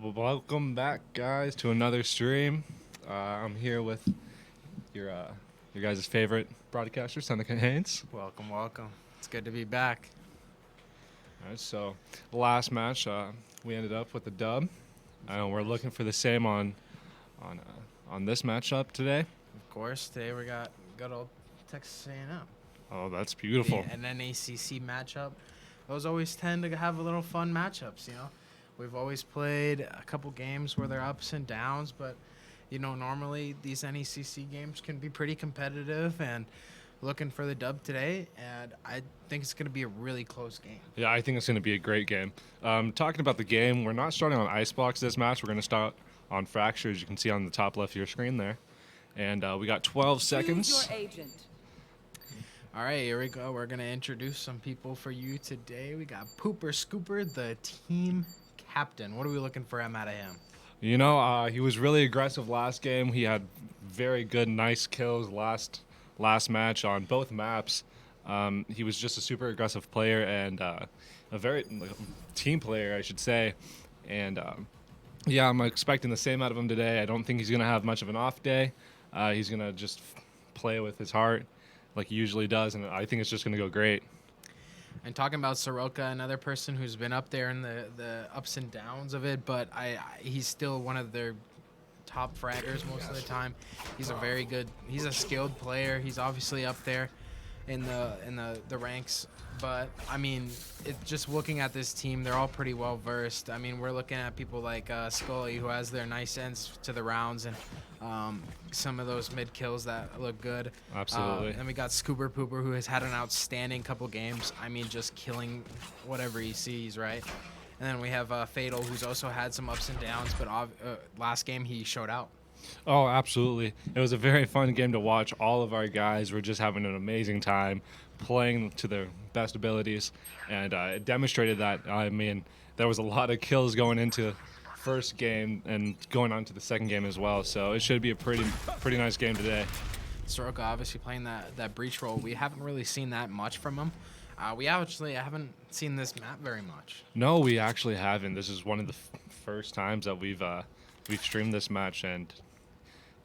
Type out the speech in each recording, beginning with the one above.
Well, welcome back, guys, to another stream. I'm here with your your guys' favorite broadcaster, Seneca Haynes. Welcome, welcome. It's good to be back. All right, so last match, we ended up with a dub. We're looking for the same on this matchup today. Of course, today we got good old Texas A&M. Oh, that's beautiful. An NACC matchup. Those always tend to have a little fun matchups, you know. We've always played a couple games where they're ups and downs, but, you know, normally these NACC games can be pretty competitive, and looking for the dub today, and I think it's going to be a really close game. Yeah, I think it's going to be a great game. Talking about the game, we're not starting on Icebox this match. We're going to start on Fracture, as you can see on the top left of your screen there. And we got 12 seconds. Choose your agent. All right, here we go. We're going to introduce some people for you today. We got Pooper Scooper, the team captain. What are we looking for out of him? You know, he was really aggressive last game. He had very good, nice kills last match on both maps. He was just a super aggressive player and a very team player, I should say. And yeah, I'm expecting the same out of him today. I don't think he's going to have much of an off day. He's going to just play with his heart like he usually does, and I think it's just going to go great. And talking about Soroka, another person who's been up there in the ups and downs of it, but he's still one of their top fraggers most of the time. He's a skilled player. He's obviously up there in the ranks. But I mean, just looking at this team, they're all pretty well versed. I mean, we're looking at people like Scully, who has their nice ends to the rounds, and some of those mid kills that look good. Absolutely. And we got Scooper Pooper, who has had an outstanding couple games. I mean, just killing whatever he sees, right? And then we have Fatal, who's also had some ups and downs, but last game he showed out. Oh, absolutely. It was a very fun game to watch. All of our guys were just having an amazing time playing to their best abilities, and it demonstrated that. I mean, there was a lot of kills going into first game and going on to the second game as well, so it should be a pretty nice game today. Soroka obviously playing that breach role. We haven't really seen that much from him. I haven't seen this map very much. No, we actually haven't. This is one of the first times that we've streamed this match, and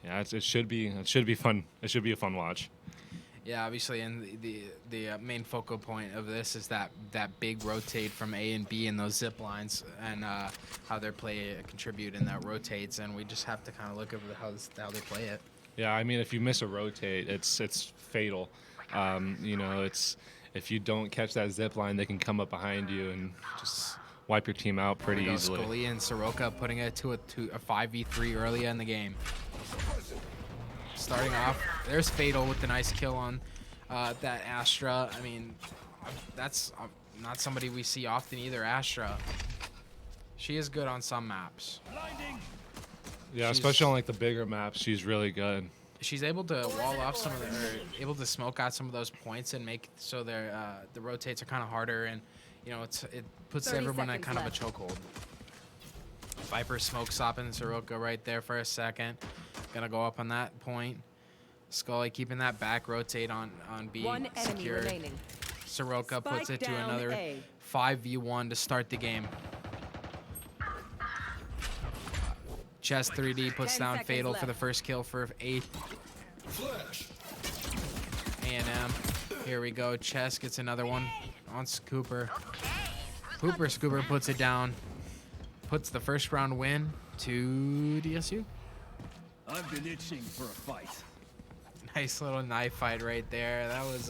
yeah, it should be fun. It should be a fun watch. Yeah, obviously, and the main focal point of this is that big rotate from A and B and those zip lines, and how their play contribute and that rotates, and we just have to kind of look over how they play it. Yeah, I mean, if you miss a rotate, it's fatal. You know, it's if you don't catch that zip line, they can come up behind you and just wipe your team out pretty easily. Scully and Soroka putting it to a 5v3 early in the game. Starting off, there's Fatal with the nice kill on that Astra. I mean, that's not somebody we see often either, Astra. She is good on some maps. Yeah, especially on like the bigger maps, she's really good. She's able to wall off able to smoke out some of those points and make so the rotates are kind of harder, and you know it puts everyone in kind of a chokehold. Viper smoke stopping Soroka right there for a second. Gonna go up on that point. Scully keeping that back rotate on B. One enemy Secured. remaining. Soroka puts Spike it to down another A. 5v1 to start the game. Chess 3D puts 10 down seconds Fatal for left. the first kill for A&M. Here we go. Chess gets another one on Scooper. Scooper puts it down. Puts the first round win to DSU. I've been itching for a fight. Nice little knife fight right there. That was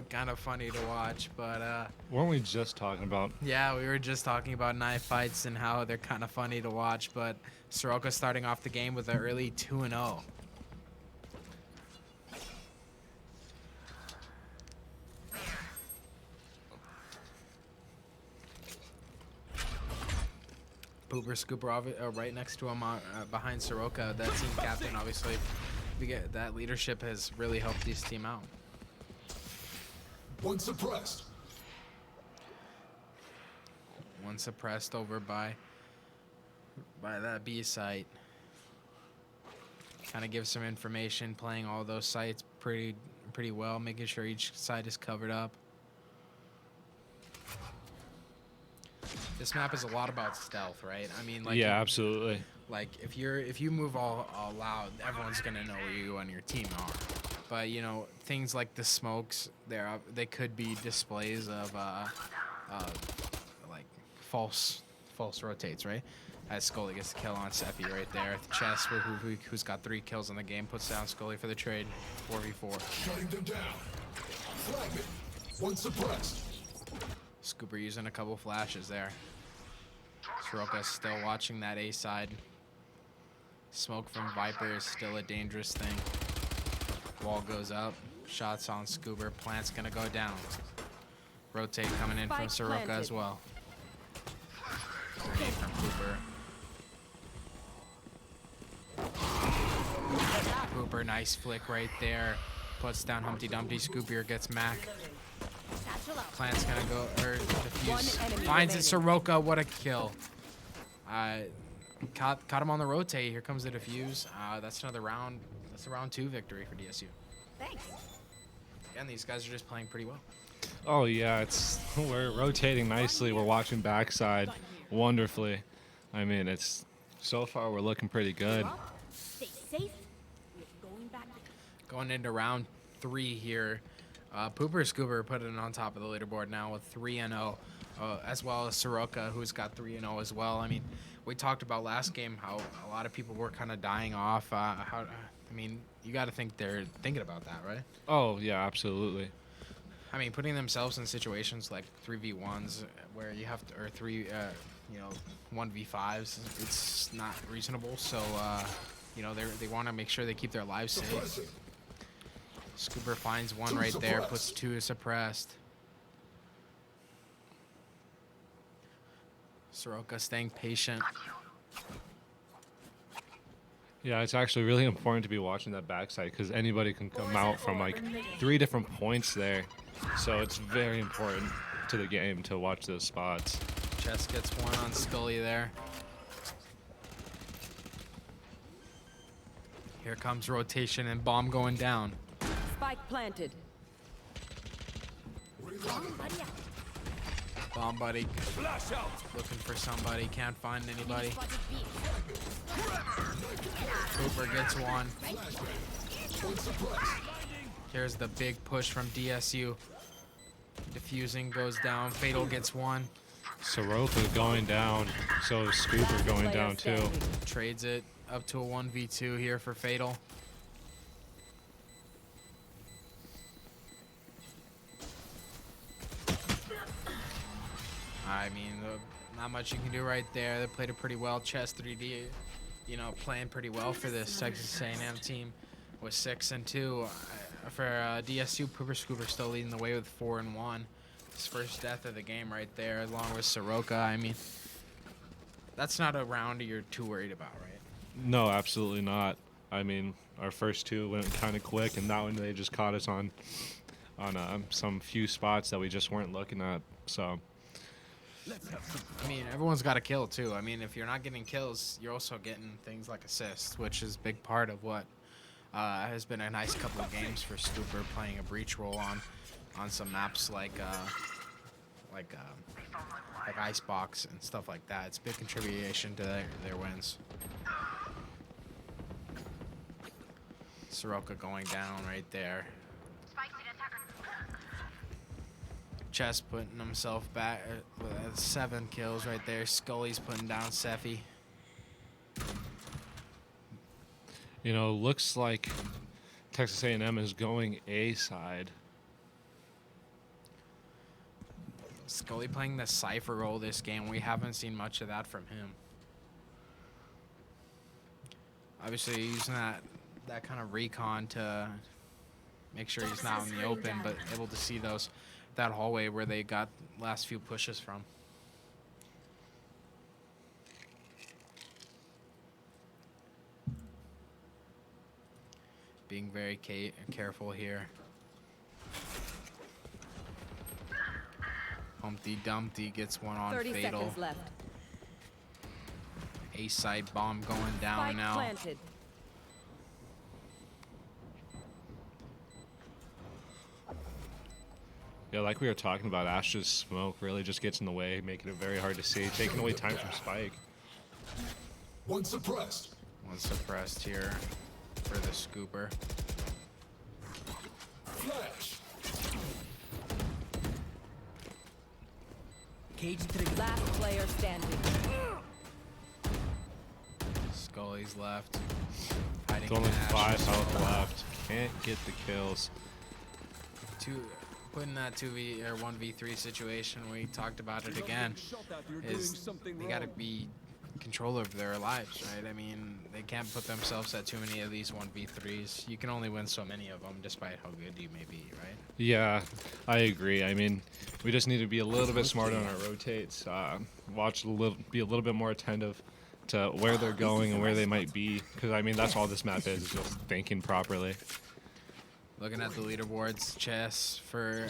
kind of funny to watch, but Weren't we just talking about? yeah, we were just talking about knife fights and how they're kind of funny to watch, but Soroka starting off the game with an early 2-0. Pooper Scooper right next to him behind Soroka, that team captain, obviously. That leadership has really helped this team out. One suppressed. One suppressed over by that B site. Kind of gives some information, playing all those sites pretty well, making sure each site is covered up. This map is a lot about stealth, right? I mean, like, Yeah, absolutely. like if you move all loud, everyone's gonna know where you and your team are. But you know, things like the smokes, they could be displays of like false rotates, right? As Scully gets the kill on Sephi right there. Chess, who's got 3 kills in the game, puts down Scully for the trade. 4v4. Shutting them down. Fragment. One suppressed. Scooper using a couple flashes there. Soroka still watching that A side. Smoke from Viper is still a dangerous thing. Wall goes up. Shots on Scooper. Plant's gonna go down. Rotate coming in from Spike Soroka planted. as well. Grenade from Cooper. Cooper, nice flick right there. Puts down Humpty Dumpty. Scooper gets Mac. Satchel out. Plant's gonna go, or defuse. One enemy Finds it, remaining. Soroka, what a kill. Caught him on the rotate. Here comes the defuse. That's another round. That's a round 2 victory for DSU. Thanks. Again, these guys are just playing pretty well. Oh yeah, we're rotating nicely. We're watching backside wonderfully. I mean, it's so far we're looking pretty good. Well, stay safe. We're going back. Going into round 3 here. Pooper Scooper put it on top of the leaderboard now with 3-0, as well as Soroka, who's got 3-0 as well. I mean, we talked about last game how a lot of people were kind of dying off. I mean, you got to think they're thinking about that, right? Oh yeah, absolutely. I mean, putting themselves in situations like 3v1s where you have to, or 1v5s, it's not reasonable. So, you know, they want to make sure they keep their lives safe. Suppressing. Scooper finds one right there, puts 2 suppressed. Soroka staying patient. Yeah, it's actually really important to be watching that backside because anybody can come out from like 3 different points there. So it's very important to the game to watch those spots. Chess gets one on Scully there. Here comes rotation and bomb going down. Spike planted. Bomb buddy Flash out. looking for somebody, can't find anybody. Cooper gets one. Here's the big push from DSU. Diffusing goes down. Fatal gets one. Soroka going down, so is Scooper going Player down too. standing. Trades it up to a 1v2 here for Fatal. I mean, not much you can do right there. They played it pretty well. Chess 3D, you know, playing pretty well for this Texas A&M team with 6-2. For DSU, Pooper Scooper still leading the way with 4-1. His first death of the game right there, along with Soroka. I mean, that's not a round you're too worried about, right? No, absolutely not. I mean, our first 2 went kind of quick, and that one they just caught us on some few spots that we just weren't looking at. So. I mean, everyone's got a kill too. I mean, if you're not getting kills, you're also getting things like assists, which is a big part of what has been a nice couple of games for Scooper, playing a breach role on some maps like Icebox and stuff like that. It's a big contribution to their wins. Soroka going down right there. Chess putting himself back with 7 kills right there. Scully's putting down Sephi. You know, looks like Texas A&M is going A side. Scully playing the Cypher role this game. We haven't seen much of that from him. Obviously, using that kind of recon to make sure he's not in the open, but able to see that hallway where they got last few pushes from. Being very careful here. Humpty Dumpty gets one on 30 Fatal. seconds left. A side bomb going down Spike now. planted. Yeah, like we were talking about, Ash's smoke really just gets in the way, making it very hard to see, taking away time from Spike. One suppressed. One suppressed here for the scooper. Flash. Cage trigger. Last player standing. Scully's left. Fighting It's only Ash. 5 health left. Can't get the kills. Putting that 2v or 1v3 situation, we talked about it again, is they got to be control of their lives, right? I mean, they can't put themselves at too many of these 1v3s. You can only win so many of them, despite how good you may be, right? Yeah, I agree. I mean, we just need to be a little bit smarter on our rotates. Be a little bit more attentive to where they're going and where they might be. Because I mean, that's all this map is just thinking properly. Looking at the leaderboards, chess for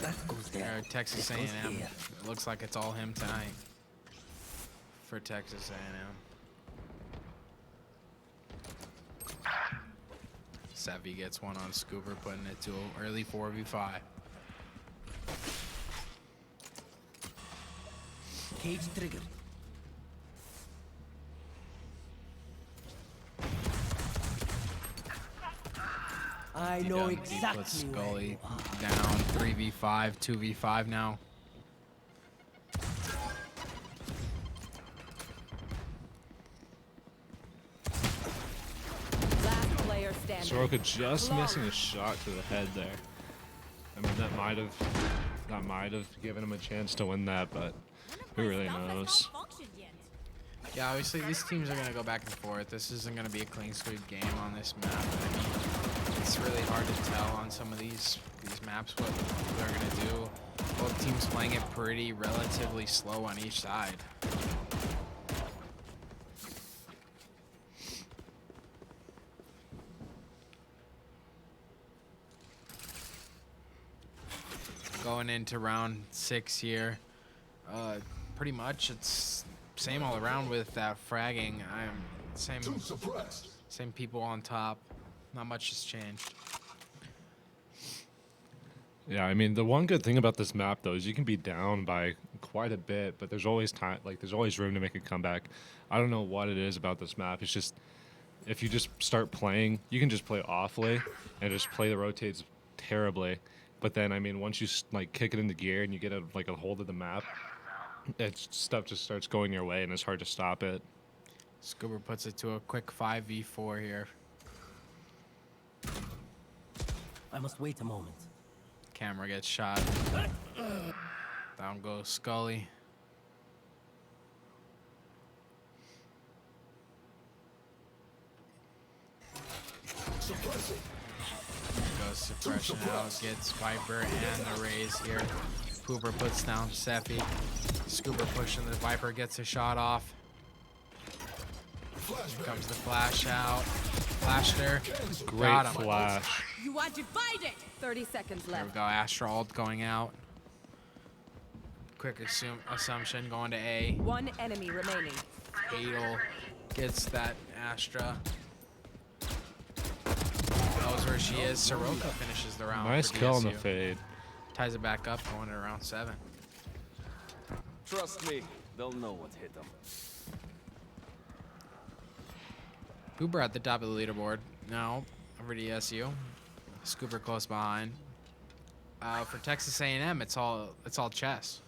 Texas A&M. It looks like it's all him tonight for Texas A&M. Sevi gets one on Scooper, putting it to an early 4v5. Cage trigger. I know He puts exactly where Scully you are. down 3v5, 2v5 now. Last player standing. Soroka just missing a shot to the head there. I mean, that might have given him a chance to win that, but who really knows? Yeah, obviously these teams are gonna go back and forth. This isn't gonna be a clean sweep game on this map. I mean, it's really hard to tell on some of these maps what they're gonna do. Both teams playing it pretty relatively slow on each side. Going into round 6 here, pretty much it's same all around with that fragging. Same Two suppressed. same people on top. Not much has changed. Yeah, I mean, the one good thing about this map though is you can be down by quite a bit, but there's always time. Like, there's always room to make a comeback. I don't know what it is about this map. It's just if you just start playing, you can just play awfully and just play the rotates terribly. But then, I mean, once you like kick it into gear and you get a hold of the map, stuff just starts going your way and it's hard to stop it. Scuba puts it to a quick 5v4 here. I must wait a moment. Camera gets shot. Down goes Scully. Suppressing. Goes suppression out. Gets Viper and the raise here. Pooper puts down Sephi. Scuba pushing the Viper, gets a shot off. Here comes the flash out. Flashed her. Great Got him. flash. You are divided. 30 seconds There we left. go. Astral going out. Quick assumption going to A. One enemy remaining. Adel gets that Astra. Knows where she is. Soroka finishes the round. Nice for kill on the DSU. fade. Ties it back up, going to round 7. Trust me, they'll know what hit them. Uber at the top of the leaderboard. Now, over to DSU. Scooper close behind. For Texas A&M, it's all chess.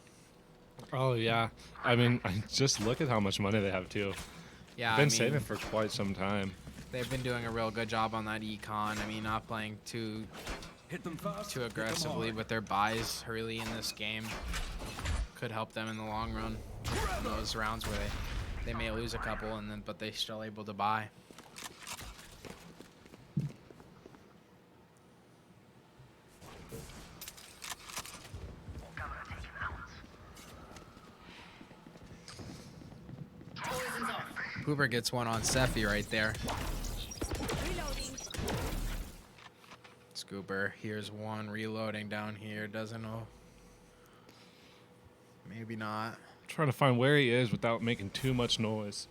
Oh yeah, I mean, just look at how much money they have too. Yeah, Been saving for quite some time. they've been doing a real good job on that econ. I mean, not playing too Hit them fast. too hit them aggressively, hard. but their buys early in this game could help them in the long run. In those rounds where they may lose a couple, but they still able to buy. Hoover gets one on Sephi right there. Reloading. Scooper, here's one reloading down here. Doesn't know. Maybe not. Trying to find where he is without making too much noise.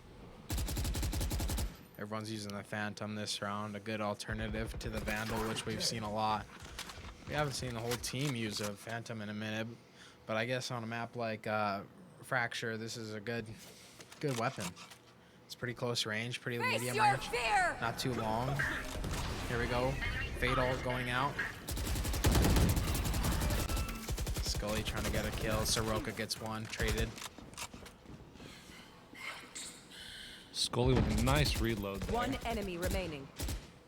Everyone's using the Phantom this round. A good alternative to the Vandal, which we've seen a lot. We haven't seen the whole team use a Phantom in a minute, but I guess on a map like Fracture, this is a good weapon. It's pretty close range, pretty Face medium your range, fear! not too long. Here we go. Fatal going out. Scully trying to get a kill. Soroka gets one, traded. Scully with a nice reload there. One enemy remaining.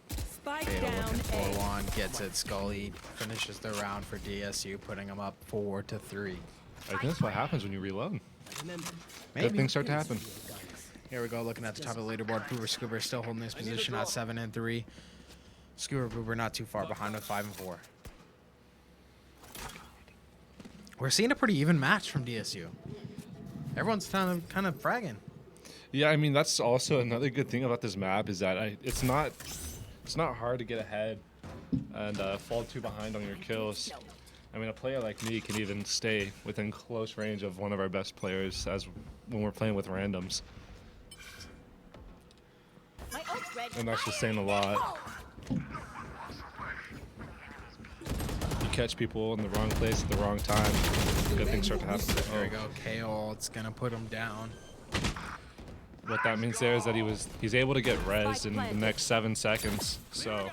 Spike Fatal down looking for A. one, gets it. Scully finishes the round for DSU, putting them up 4-3. I think that's what happens when you reload. Remember, Maybe. Good things start to happen. Here we go, looking at the top of the leaderboard. Pooper Scooper still holding his position at 7-3. Scooper Pooper not too far behind with 5-4. We're seeing a pretty even match from DSU. Everyone's kind of fragging. Yeah, I mean that's also another good thing about this map is that it's not hard to get ahead and fall too behind on your kills. I mean, a player like me can even stay within close range of one of our best players as when we're playing with randoms, My ult's ready. and that's just saying a lot. You catch people in the wrong place at the wrong time, good things start to happen. There we go, KO. It's gonna put him down. What that means there is that he's able to get res in the next 7 seconds. So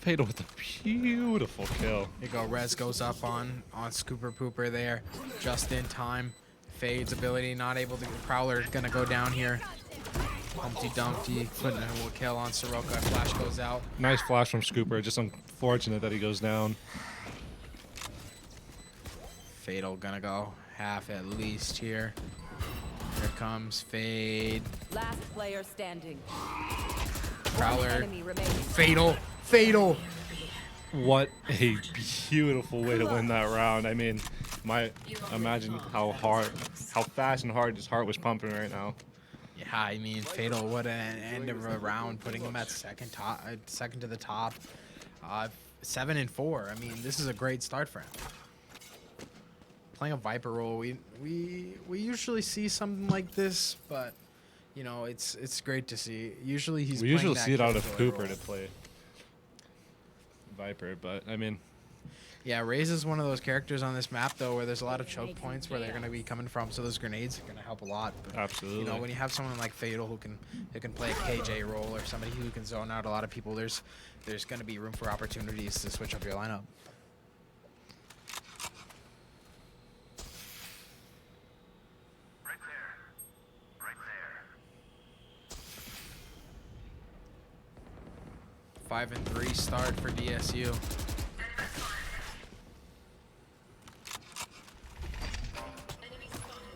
Fatal with a beautiful kill. Here you go, Rez goes up on Scooper Pooper there, just in time. Fade's ability not able to. Prowler's gonna go down here. Humpty Dumpty putting a kill on Soroka. Flash goes out. Nice flash from Scooper. Just unfortunate that he goes down. Fatal gonna go half at least here. Here comes Fade. Last player standing. Prowler. Enemy remaining. Fatal. What a beautiful way to win that round. I mean, imagine how fast and hard his heart was pumping right now. Yeah, I mean, Fatal, what an end of a round, putting him at second to the top. 7-4. I mean, this is a great start for him. Playing a Viper role, we usually see something like this, but you know, it's great to see. Usually we usually see it out of Cooper to play Viper, but I mean, yeah, Raze is one of those characters on this map though, where there's a lot of choke points where they're going to be coming from, so those grenades are going to help a lot. But, absolutely. you know, when you have someone like Fatal who can play a KJ role, or somebody who can zone out a lot of people, there's going to be room for opportunities to switch up your lineup. Right there. 5-3 start for DSU.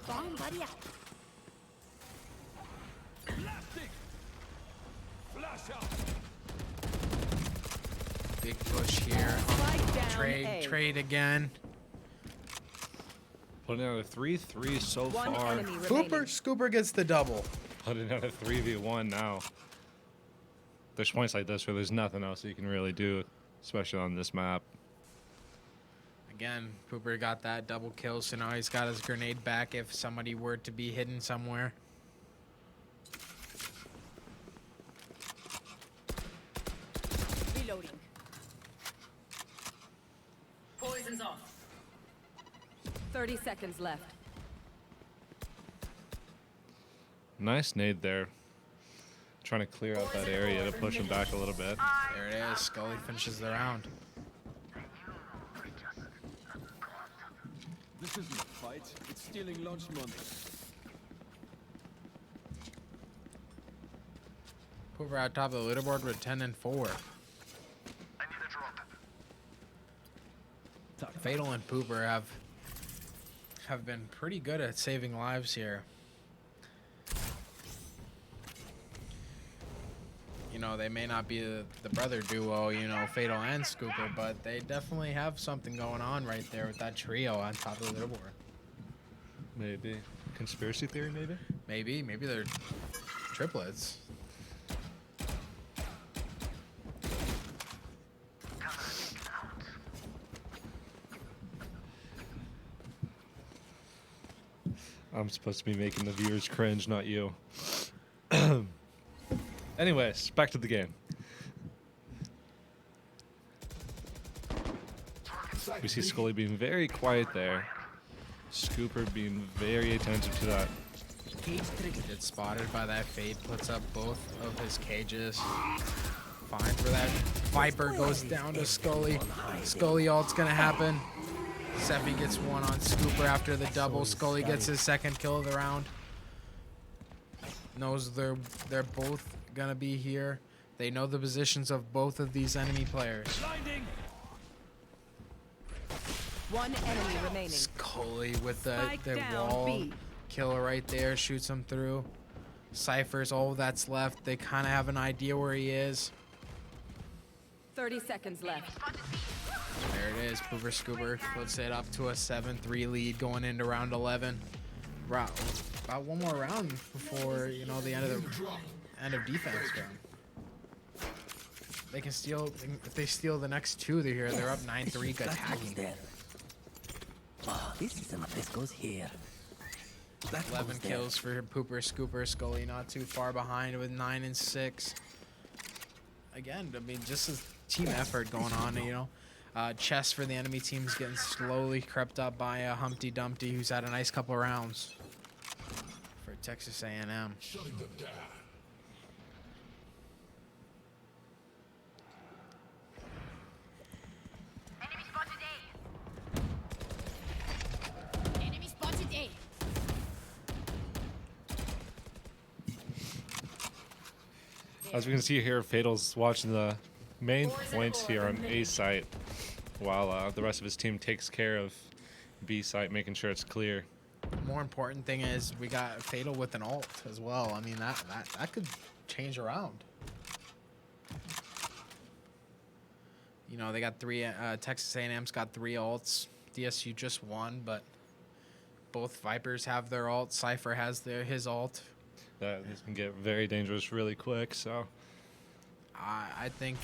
Bomb buddy out. Big push here. Spike down A. Trade again. putting out a 3-3 so One far. enemy remaining. Scooper gets the double. Putting out a 3v1 now. There's points like this where there's nothing else you can really do, especially on this map. Again, Pooper got that double kill, so now he's got his grenade back if somebody were to be hidden somewhere. Reloading. Poison's off. 30 seconds left. Nice nade there. Trying to clear out that area to push him back a little bit. There it is. Scully finishes the round. This isn't a fight. It's stealing lunch money. Pooper out top of the leaderboard with 10-4. Fatal and Pooper have been pretty good at saving lives here. You know, they may not be the brother duo, you know, Fatal and Scooper, but they definitely have something going on right there with that trio on top of the leaderboard. Maybe. Conspiracy theory, maybe? Maybe they're triplets. I'm supposed to be making the viewers cringe, not you. Anyways, back to the game. We see Scully being very quiet there. Scooper being very attentive to that. Cage triggered. Gets spotted by that fade, puts up both of his cages. Finds where that Viper goes down to Scully. Scully ult's gonna happen. Seppi gets one on Scooper after the double. Scully gets his second kill of the round. Knows they're both gonna be here. They know the positions of both of these enemy players. One enemy remaining. Scully with the Spike down wall B. killer right there, shoots him through. Cypher's all that's left. They kind of have an idea where he is. 30 seconds left. There it is. Pooper Scooper puts it up to a 7-3 lead going into round 11. About one more round before the end of defense round. They can steal. If they steal the next two, they're up 9-3 attacking. There. Oh, this is enough. This goes here. That 11 goes there. kills for Pooper Scooper. Scully not too far behind with 9 and 6. Again, I mean, just a team effort going on, Chess for the enemy team is getting slowly crept up by Humpty Dumpty, who's had a nice couple rounds for Texas A&M. Shutting them down. Enemy spotted A. As we can see here, Fatal's watching the main points here on A site, while the rest of his team takes care of B site, making sure it's clear. More important thing is we got Fatal with an ult as well. I mean, that could change around. They got three. Texas A&M's got 3 ults. DSU just one, but both Vipers have their ult. Cypher has his ult. This can get very dangerous really quick. So I think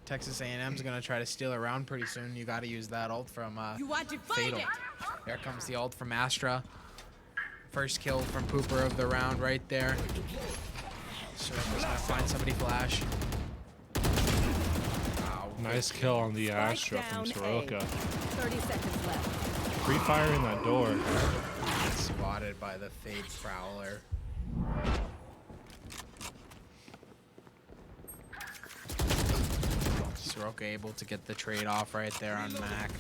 Texas A&M's gonna try to steal a round pretty soon. You got to use that ult from You want to fight Fatal. it? There comes the ult from Astra. First kill from Pooper of the round right there. Soroka's gonna find somebody flash. Wow, nice kill on the Spike Astra from down A. Soroka. 30 seconds left. Free fire in that door. Spotted by the Fade Prowler. Soroka able to get the trade off right there on Mac.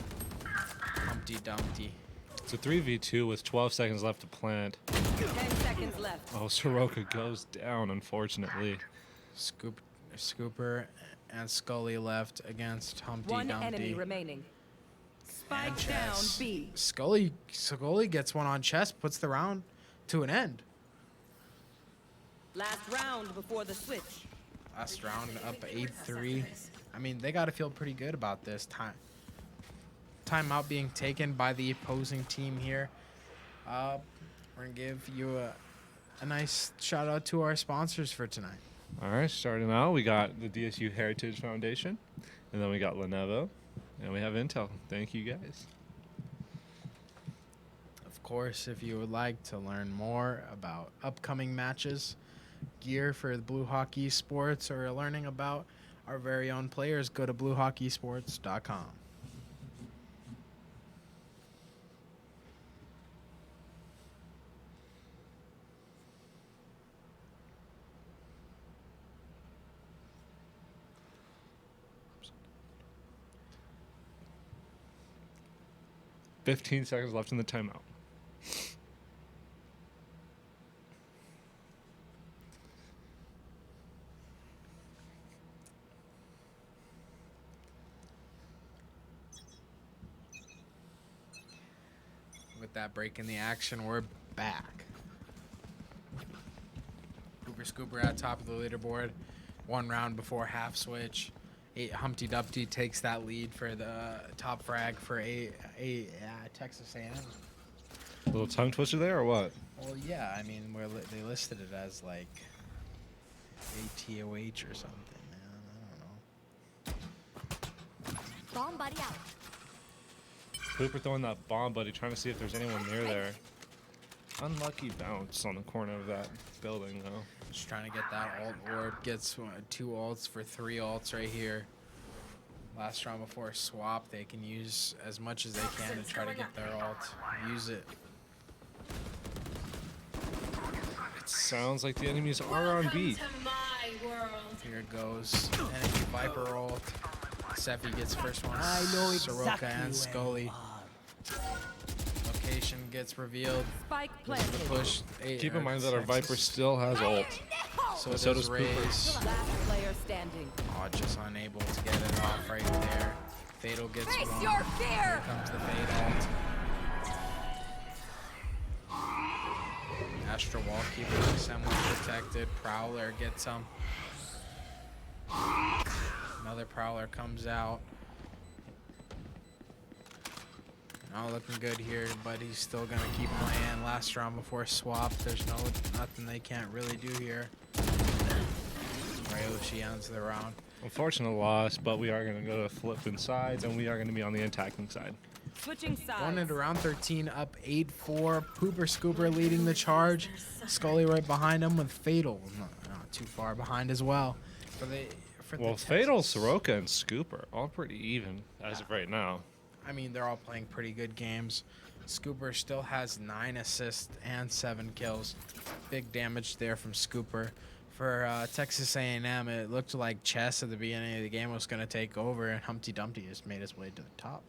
Humpty Dumpty. It's a 3v2 with 12 seconds left to plant. 10 seconds left. Oh, Soroka goes down, unfortunately. Scooper and Scully left against Humpty One Dumpty. enemy remaining. Spike And down Chess. B. Scully gets one on Chess, puts the round to an end. Last round before the switch. Last round up 8-3. I mean, they got to feel pretty good about this timeout being taken by the opposing team here. We're gonna give you a nice shout out to our sponsors for tonight. All right, starting out, we got the DSU Heritage Foundation, and then we got Lenovo, and we have Intel. Thank you guys. Of course, if you would like to learn more about upcoming matches, gear for the Blue Hockey Sports, or learning about our very own players, go to bluehockeysports.com. "15 seconds left in the timeout. With that break in the action, we're back. Scooper at top of the leaderboard. 1 round before half switch. Humpty Dumpty takes that lead for the top frag for Texas A&M. Little tongue twister there, or what? Well, yeah, I mean, they listed it as like ATOH or something, man. I don't know. Bomb buddy out. Cooper throwing that bomb, buddy, trying to see if there's anyone near there. Unlucky bounce on the corner of that building, though. Just trying to get that ult orb. Gets 2 ults for 3 ults right here. Last round before swap, they can use as much as they can to try to get their ult. Use it. It sounds like the enemies are on beat. Here it goes. Enemy Viper ult. Sephi gets first one. I know Soroka exactly and where Scully. you are. Location gets revealed. Spike The planted. push. Keep in mind that our Viper still has ult. So so does does Cooper. Raze. Last player standing. Oh, just unable to get it off right there. Fatal gets Face one. your fear! Here comes the Fade ult. Astra Wallkeeper is somewhat protected. Prowler gets him. Another Prowler comes out. Not looking good here, but he's still gonna keep playing. Last round before swap. There's nothing they can't really do here. Ryoshi ends the round. Unfortunate loss, but we are going to go to flipping sides, and we are going to be on the attacking side. Switching sides. Going into round 13, up 8-4. Pooper Scooper leading the charge. Scully right behind him with Fatal. Not too far behind as well. Well, Fatal, Soroka, and Scooper all pretty even as of right now. I mean, they're all playing pretty good games. Scooper still has 9 assists and 7 kills. Big damage there from Scooper. For Texas A&M, it looked like Chess at the beginning of the game was going to take over, and Humpty Dumpty just made his way to the top.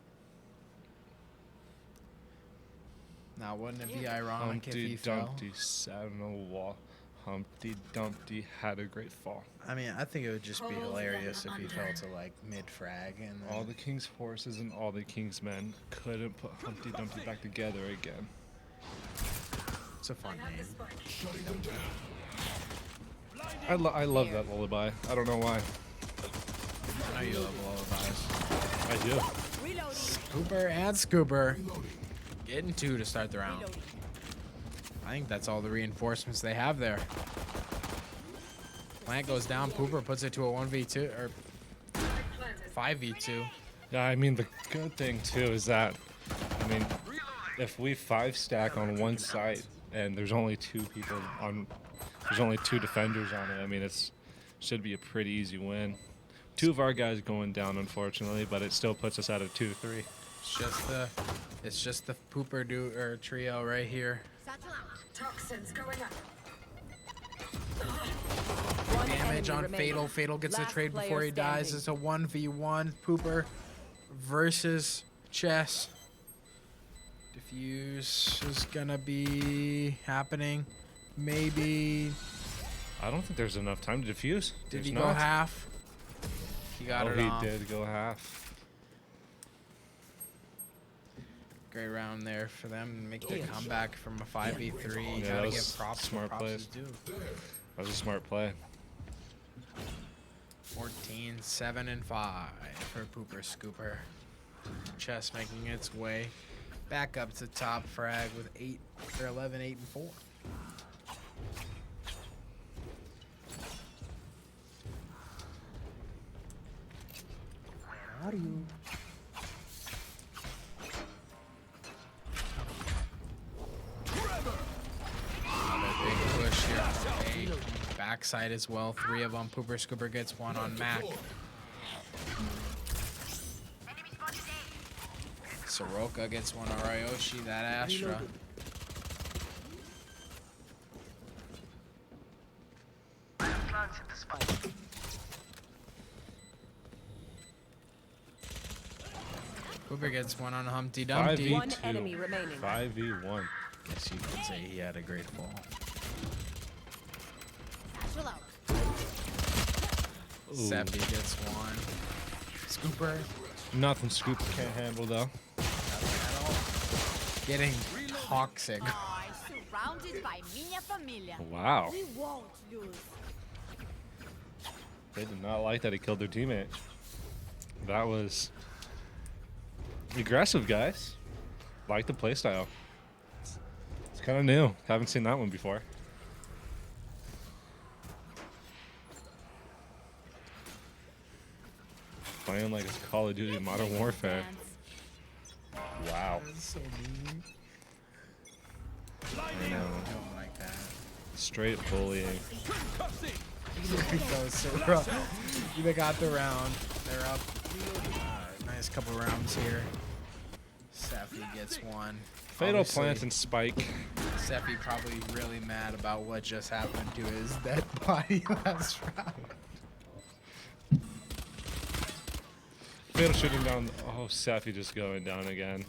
Now, wouldn't it be ironic if he Humpty fell? Dumpty sat on a wall. Humpty Dumpty had a great fall. I mean, I think it would just be hilarious if he fell to like mid-frag and then All the king's horses and all the king's men couldn't put Humpty Dumpty back together again. it's a fun name. Shutting them down. I love that lullaby. I don't know why. I know you love lullabies. I do. Scooper and Scooper getting 2 to start the round. I think that's all the reinforcements they have there. Plant goes down. Pooper puts it to a 1v2 or 5v2. Yeah, I mean, the good thing, too, is that, I mean, if we 5-stack on one site and there's only 2 people on, there's only 2 defenders on it, I mean, should be a pretty easy win. 2 of our guys going down, unfortunately, but it still puts us at a 2-3. It's just the Pooper trio right here. Toxins going up. One Damage enemy on remaining. Fatal. Fatal gets the Last trade before he player dies. standing. It's a 1v1. Pooper versus Chess. Diffuse is gonna be happening. Maybe. I don't think there's enough time to defuse. Did There's he not. go half? He got Oh, it he off. did go half. Great round there for them. Make the comeback from a 5v3. Yeah, that Gotta was give props smart where props plays. is due. That was a smart play. 14, 7, and 5 for Pooper Scooper. Chess making its way back up to top frag with 11, 8, and 4. Are you? Another big push here. A backside as well. 3 of them. Pooper Scooper gets 1 on Mac. Soroka gets 1 on Ryoshi. That Astra. Pooper gets 1 on Humpty Dumpty. 5v2. One enemy remaining. 5v1. Guess you could say he had a great fall. Satchel out. Ooh. Seppi gets 1. Scooper. Nothing Scoop can't handle, though. Nothing at all. Getting toxic. Oh, surrounded by minha familia. Wow. We won't lose. They did not like that he killed their teammate. That was aggressive, guys. Like the playstyle. It's kind of new. Haven't seen that one before. Playing like it's Call of Duty Modern Warfare. Wow. That's so mean. I know. Don't like that. Straight bullying. Here he goes, Soroka. They got the round. They're up. Nice couple rounds here. Seffi gets one. Fatal Obviously, plant and spike. Seffi probably really mad about what just happened to his dead body last round. Fatal shooting down. Oh, Safi just going down again.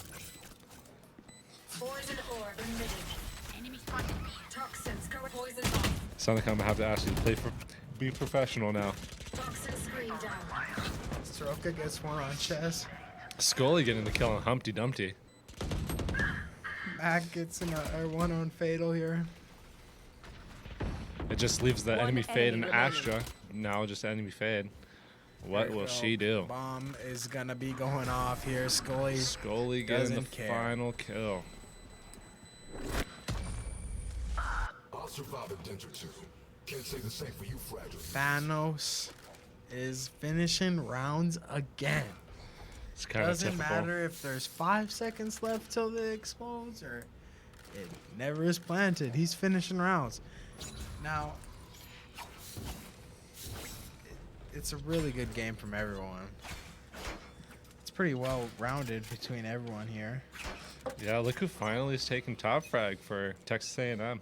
Poison orb emitted. Enemy spotted B. Toxins going poison off. Sound like I'm gonna have to ask you to be professional now. Toxin screen down. Soroka gets one on chess. Scully getting the kill on Humpty Dumpty. Mac gets one on Fatal here. It just leaves the One enemy fade and enemy remaining. Astra. Now just enemy fade. What There we will go. she do? Bomb is gonna be going off here. Scully. Scully getting the doesn't care. final kill. I'll survive a dent or two. Can't say the same for you, Fragile. Thanos is finishing rounds again. It's kind of Doesn't typical. matter if there's 5 seconds left till it explodes or it never is planted. He's finishing rounds. Now, it's a really good game from everyone. It's pretty well rounded between everyone here. Yeah, look who finally is taking top frag for Texas A&M.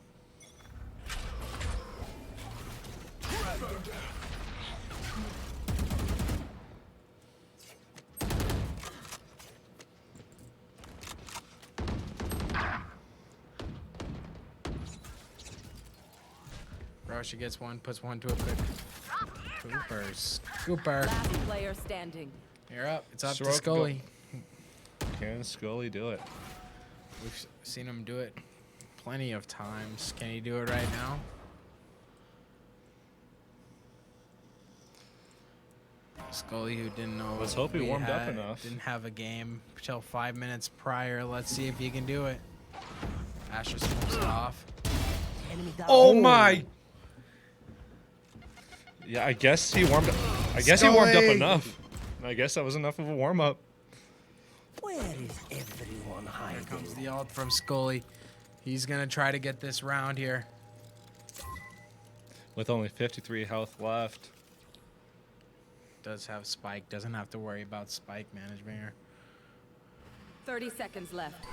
Roshi gets one, puts one to a quick. Scooper. Last player standing. You're up. It's up to Soroka, Scully. Can Scully do it? We've seen him do it plenty of times. Can he do it right now? Scully, who didn't know. Let's hope he we warmed up had- enough. Didn't have a game until 5 minutes prior. Let's see if he can do it. Asher smokes it off. Enemy down. Oh my! Yeah, I guess he warmed up. I guess he warmed up Scully! enough. I guess that was enough of a warm up. Where is everyone Here hiding? comes the ult from Scully. He's gonna try to get this round here. With only 53 health left. Does have spike. Doesn't have to worry about spike management here. 30 seconds left.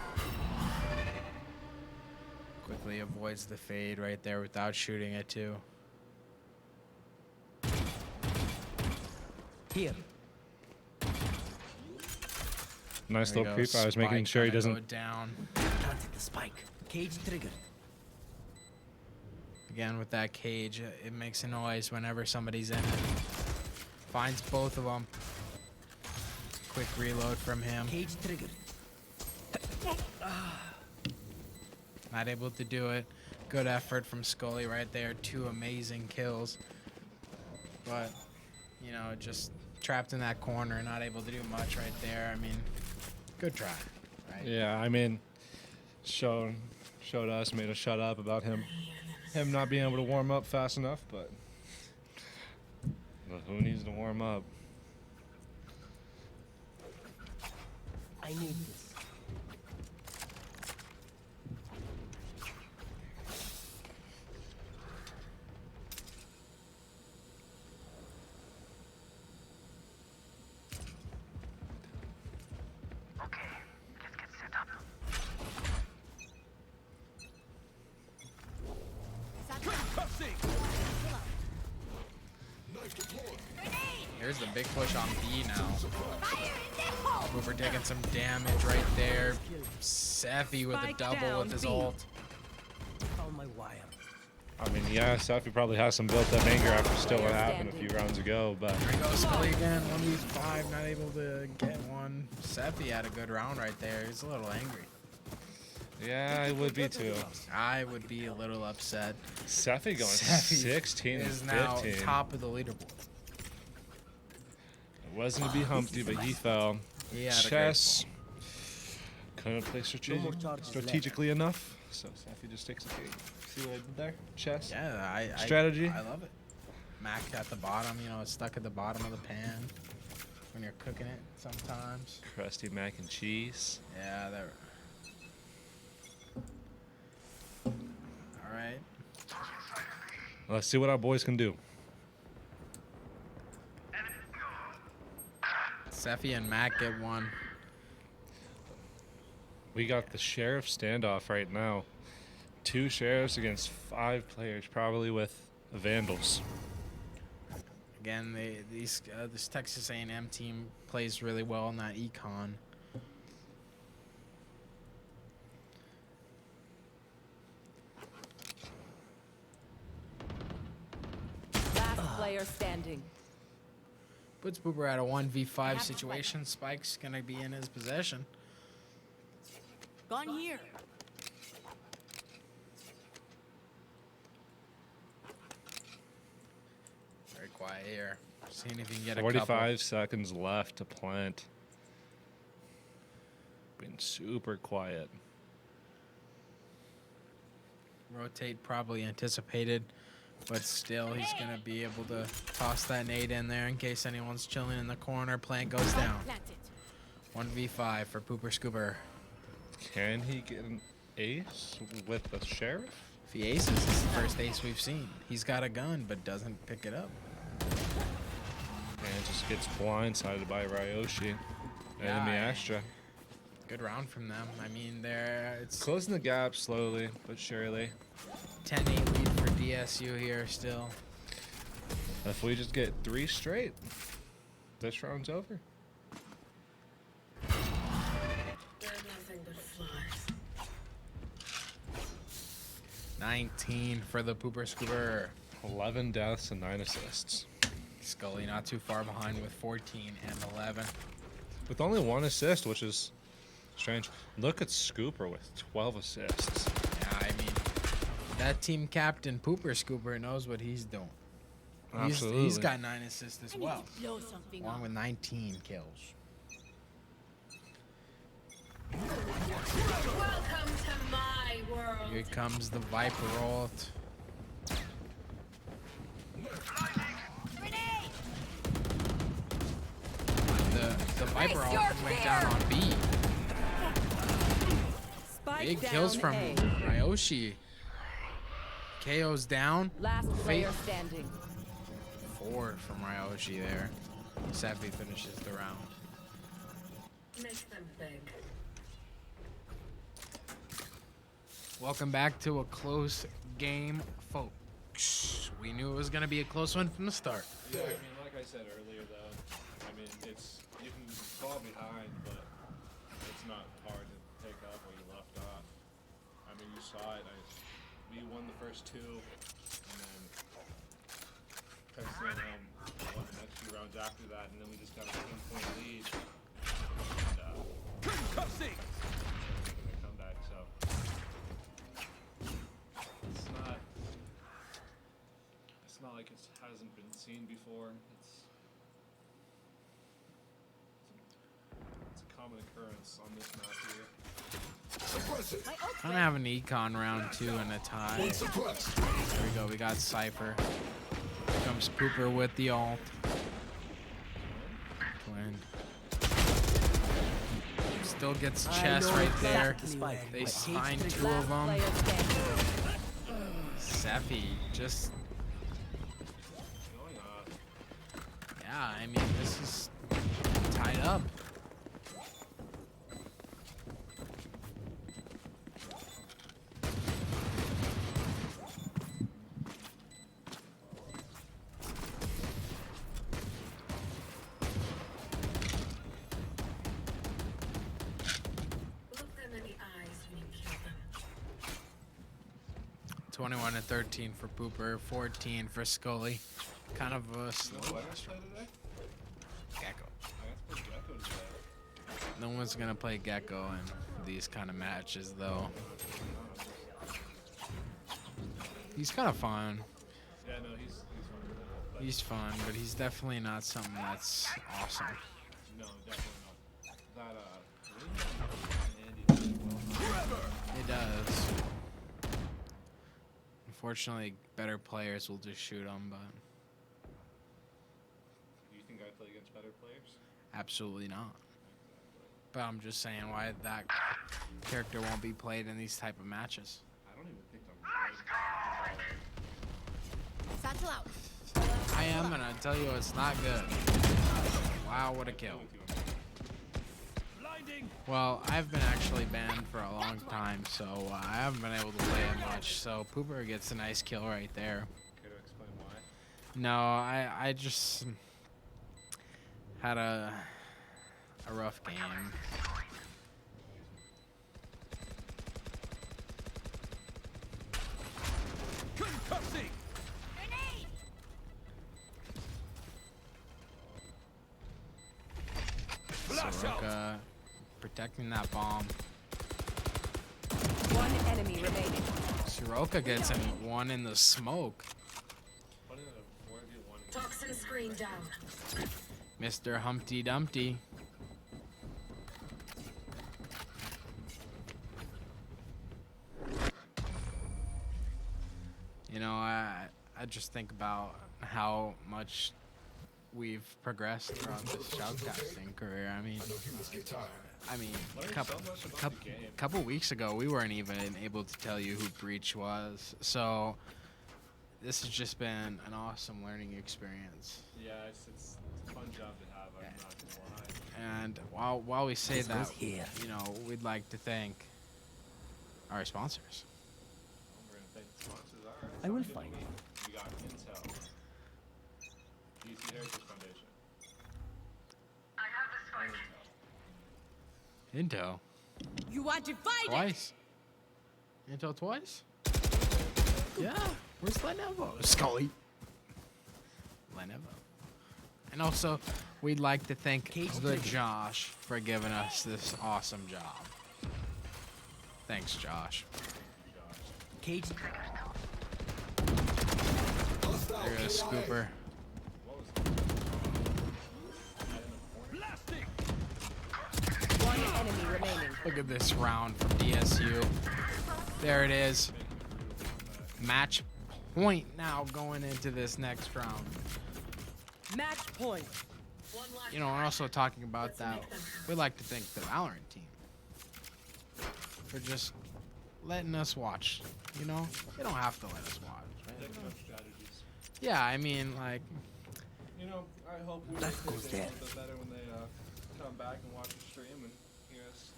Quickly avoids the fade right there without shooting it too. Here. Nice There we little go. creep. I was making Spike sure he gonna go doesn't. down. Planted the spike. Cage triggered. Again with that cage, it makes a noise whenever somebody's in it. Finds both of them. Quick reload from him. Cage triggered. Not able to do it. Good effort from Scully right there. 2 amazing kills. But, you know, just trapped in that corner, not able to do much right there. I mean, good try. Right? Yeah, I mean, showed us, made us shut up about him not being able to warm up fast enough. But who needs to warm up? I need this. Here's the big push on B now. Hooper taking some damage right there. Seffi with a Spike double down with his B. ult. Found my wire. I mean, yeah, Safi probably has some built-up anger after still what Player happened a standing. few rounds ago. But Here we go, Scully again. 1v5, not able to get one. Seffi had a good round right there. He's a little angry. yeah, I would be too. I would be a little upset. Safi going Seffi 16 and is now 15. top of the leaderboard. It wasn't to be Humpty, but he fell. He had a great Chess couldn't play No more charges strategically enough, so Safi just takes a cake. See what I did there? Chess. Yeah, I Strategy. I love it. Mac at the bottom, you know, it's stuck at the bottom of the pan when you're cooking it sometimes. Crusty mac and cheese. Yeah, there. All right. Let's see what our boys can do. Seffi and Matt get one. We got the sheriff standoff right now. 2 sheriffs against 5 players, probably with vandals. Again, this Texas A&M team plays really well in that econ. Last player standing. Puts Boober at a 1v5 situation. Spike's gonna be in his possession. Gone here. Very quiet here. Seeing if he can get a 45 seconds left to plant. Been super quiet. couple. Rotate probably anticipated, but still he's gonna be able to toss that nade in there in case anyone's chilling in the corner. Plant goes down. 1v5 for Pooper Scooper. Can he get an ace with the sheriff? If he aces, it's the first ace we've seen. He's got a gun, but doesn't pick it up. And just gets blindsided by Ryoshi. Enemy Yeah. Astra. Good round from them. I mean, it's Closing the gap slowly but surely. 10-8 lead for DSU here still. If we just get 3 straight, this round's over. They're nothing but flies. 19 for the Pooper Scooper. 11 deaths and 9 assists. Scully not too far behind with 14 and 11. With only 1 assist, which is strange. Look at Scooper with 12 assists. Yeah, I mean, that team captain Pooper Scooper knows what he's doing. Absolutely. He's got 9 assists as well, Blow something along up. with 19 kills. Welcome to my world. Here comes the Viper ult. The Viper Face ult your went fear! down on B. Spike Big down kills from A. Ryoshi. KO's down. Last player standing. 4 from Ryoshi there. Seffi finishes the round. Make them beg. Welcome back to a close game, folks. We knew it was going to be a close one from the start. Yeah, I mean, like I said earlier, though, I mean, you can fall behind, but it's not hard to take up where you left off. I mean, you saw it. We won the first 2, and then Texas A&M won the next 2 rounds after that, and then we just got a 10-point lead. And, Concussing! a comeback, so it's not like it hasn't been seen before. It's a common occurrence on this map here. Suppress it. Kind of have an econ round 2 and a tie. Suppress. There we go. We got Cypher. Here comes Pooper with the ult. Twin. Still gets chest right there. They signed 2 of Last them. player standing. Seffi just, Going on. yeah, I mean, this is tied up. Look them in the eyes when you kill them. 21 and 13 for Pooper, 14 for Scully. Kind of a slow What else play today? Gecko. I got to play Gecko today. No one's gonna play Gecko in these kind of matches, though. He's kind of fun. Yeah, no, he's wonderful. But He's fun, but he's definitely not something that's awesome. no, definitely not. That Andy does well. It does. Unfortunately, better players will just shoot him, but Do you think I play against better players? absolutely not. But I'm just saying why that character won't be played in these type of matches. I don't even think I'm good. Satchel out. I am gonna tell you it's not good. Wow, what a kill. With you, Well, I've been actually banned for a long time, so I haven't been able to play it much. So Pooper gets a nice kill right there. Care to explain why? No, I just had a rough game. Concussing! Flash out! Soroka protecting that bomb. One enemy remaining. Soroka gets him one in the smoke. Putting it a 4v1. Toxin screen down. Mr. Humpty Dumpty. You know, I just think about how much we've progressed throughout this shoutcasting career. I mean, Humans get tired. a couple weeks ago, we weren't even able to tell you who Breach was. So this has just been an awesome learning experience. Yeah, it's a fun job to have. I'm not gonna lie. And while we say This that, goes here. you know, we'd like to thank our sponsors. We're gonna thank the sponsors. All right. I will sounds good find to me. We got Intel, DC Heritage Foundation, and Intel You are divided. twice. Intel twice? Yeah. Where's Lenovo? Scully. Lenovo. And also, we'd like to thank the Josh for giving us this awesome job. Thanks, Josh. Cage. There goes Scooper. Blasting! One enemy remaining. Look at this round from DSU. There it is. Match point now going into this next round. Match point. You know, and also talking about that, we'd like to thank the Valorant team for just letting us watch. You know, you don't have to let us watch. Right? thinking of strategies. Yeah, I mean, like, You know, I hope we That make goes this a there. little bit better when they come back and watch the stream and hear us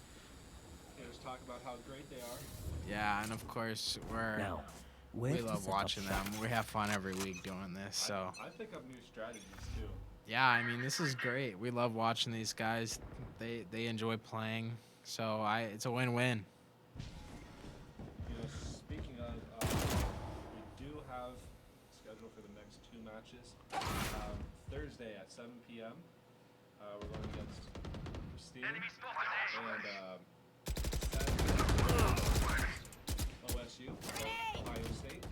talk about how great they are. yeah, and of course Now, where we to love set up watching shop? them. We have fun every week doing this. So I pick up new strategies too. yeah, I mean, this is great. We love watching these guys. They enjoy playing. So it's a win-win. You know, speaking of, we do have scheduled for the next two matches. Thursday at 7 p.m. We're going against Steam and OSU, Ohio State.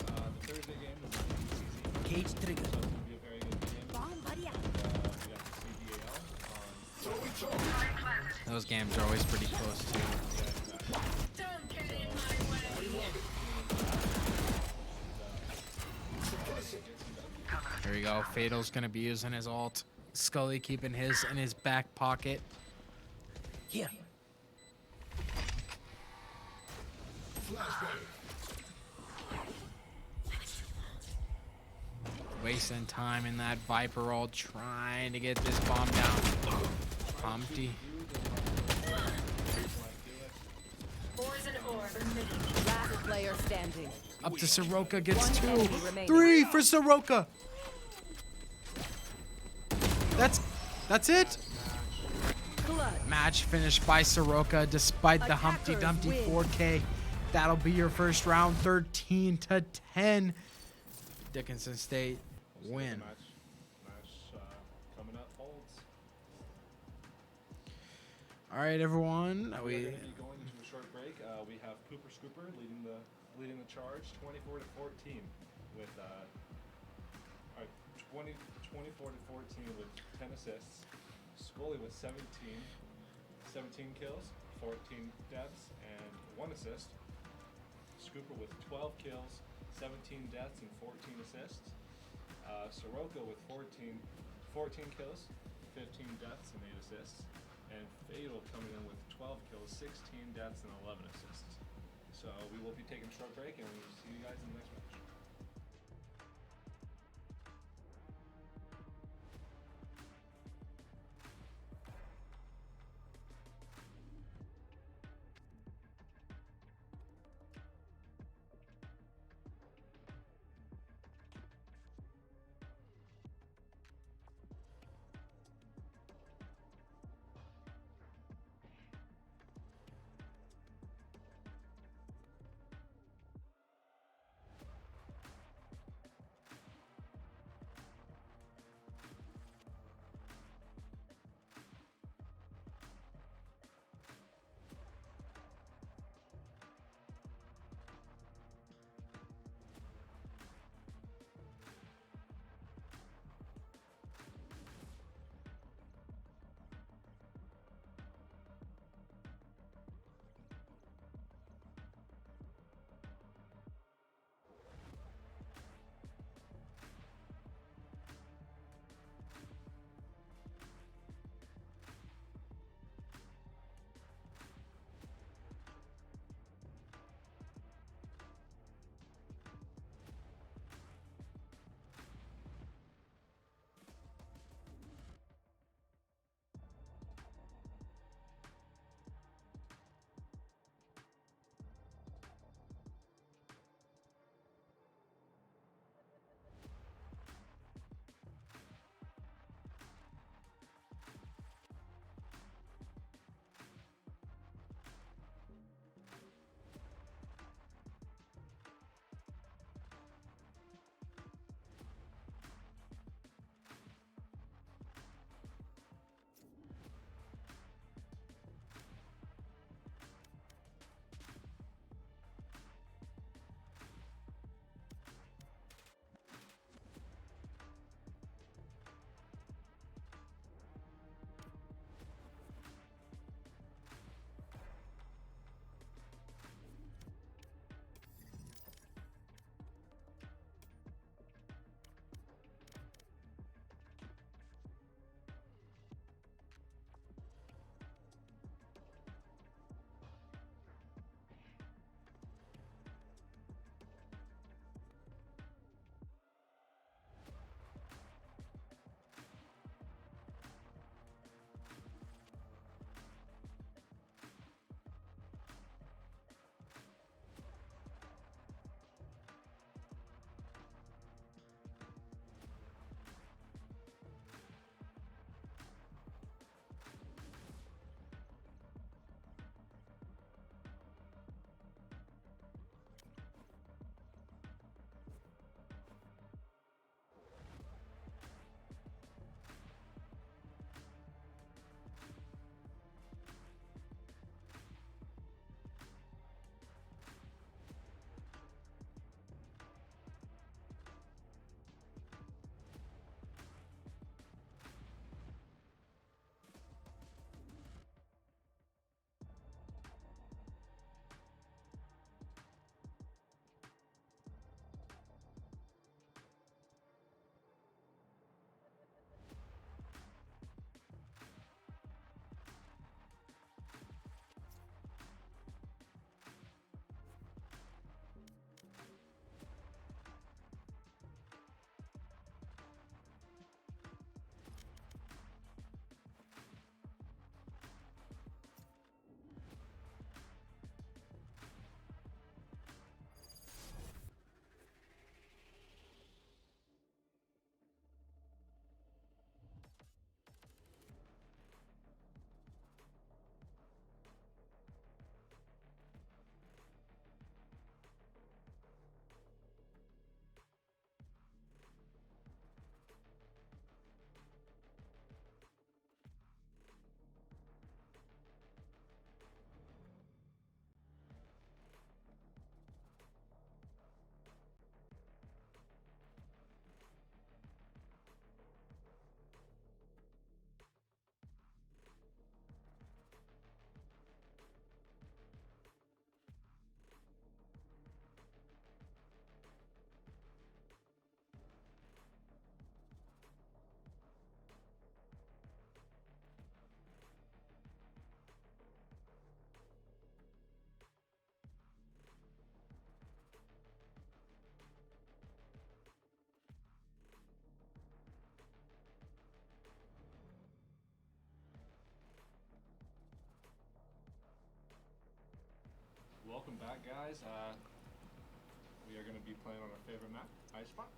The Thursday game is the CCL, Cage trigger. so it's going to be a very good game. Bomb buddy out. We got the CDAL on Those games are always pretty close too. Don't get in my way. Here we go. Fatal's gonna be using his ult. Scully keeping his in his back pocket. Here. Wasting time in that Viper ult trying to get this bomb down. Humpty. Poison orb emitting. Last player standing. Up to Soroka, gets One two. enemy remaining. 3 for Soroka. That's it. Blood. Match finished by Soroka despite the Humpty Attackers Dumpty win. 4K. That'll be your first round, 13-10. Dickinson State win. match coming up holds. All right, everyone. We're We going to be going into a short break. We have Pooper Scooper leading the charge, 24-14 with 24-14 with 10 assists. Scully with 17 kills, 14 deaths, and 1 assist. Scooper with 12 kills, 17 deaths, and 14 assists. Soroka with 14 kills, 15 deaths, and 8 assists. And Fatal coming in with 12 kills, 16 deaths, and 11 assists. So we will be taking a short break, and we'll see you guys in the next match. back, guys. We are going to be playing on our favorite map, Icebox.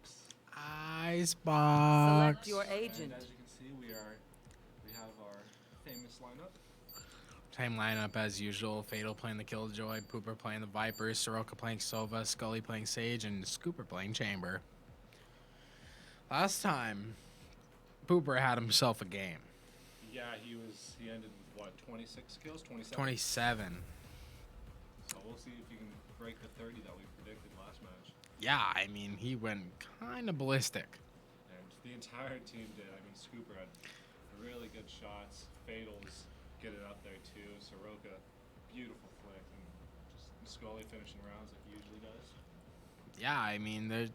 Icebox. Select your agent. And as you can see, we have our famous lineup. Same lineup as usual. Fatal playing the Killjoy, Pooper playing the Viper, Soroka playing Sova, Scully playing Sage, and Scooper playing Chamber. Last time, Pooper had himself a game. Yeah, he ended with what, 26 kills, 27. 27. So we'll see if he can break the 30 that we predicted last match. Yeah, I mean, he went kind of ballistic. And the entire team did. I mean, Scooper had really good shots. Fatals get it up there too. Soroka, beautiful flick, and just Scully finishing rounds like he usually does. Yeah, I mean, The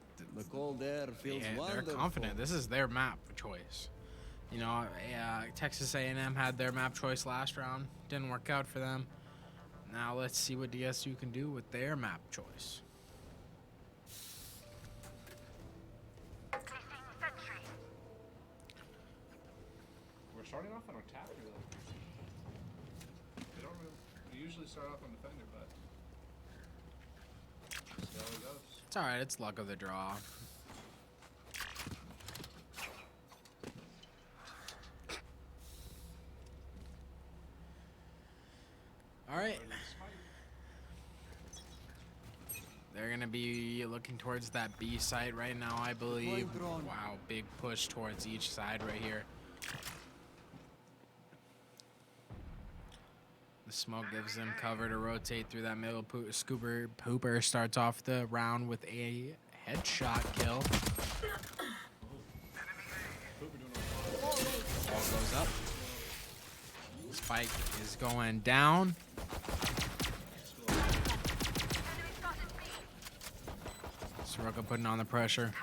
cold air feels they're wonderful. confident. This is their map choice. You know, Texas A&M had their map choice last round. Didn't work out for them. Now let's see what DSU can do with their map choice. We're starting off on attack, really. We usually start off on defender, but see how it goes. It's alright, it's luck of the draw. Alright. They're gonna be looking towards that B site right now, I believe. Wow, big push towards each side right here. The smoke gives them cover to rotate through that middle. Pooper starts off the round with a headshot kill. Ball goes up. Spike is going down. Soroka putting on the pressure.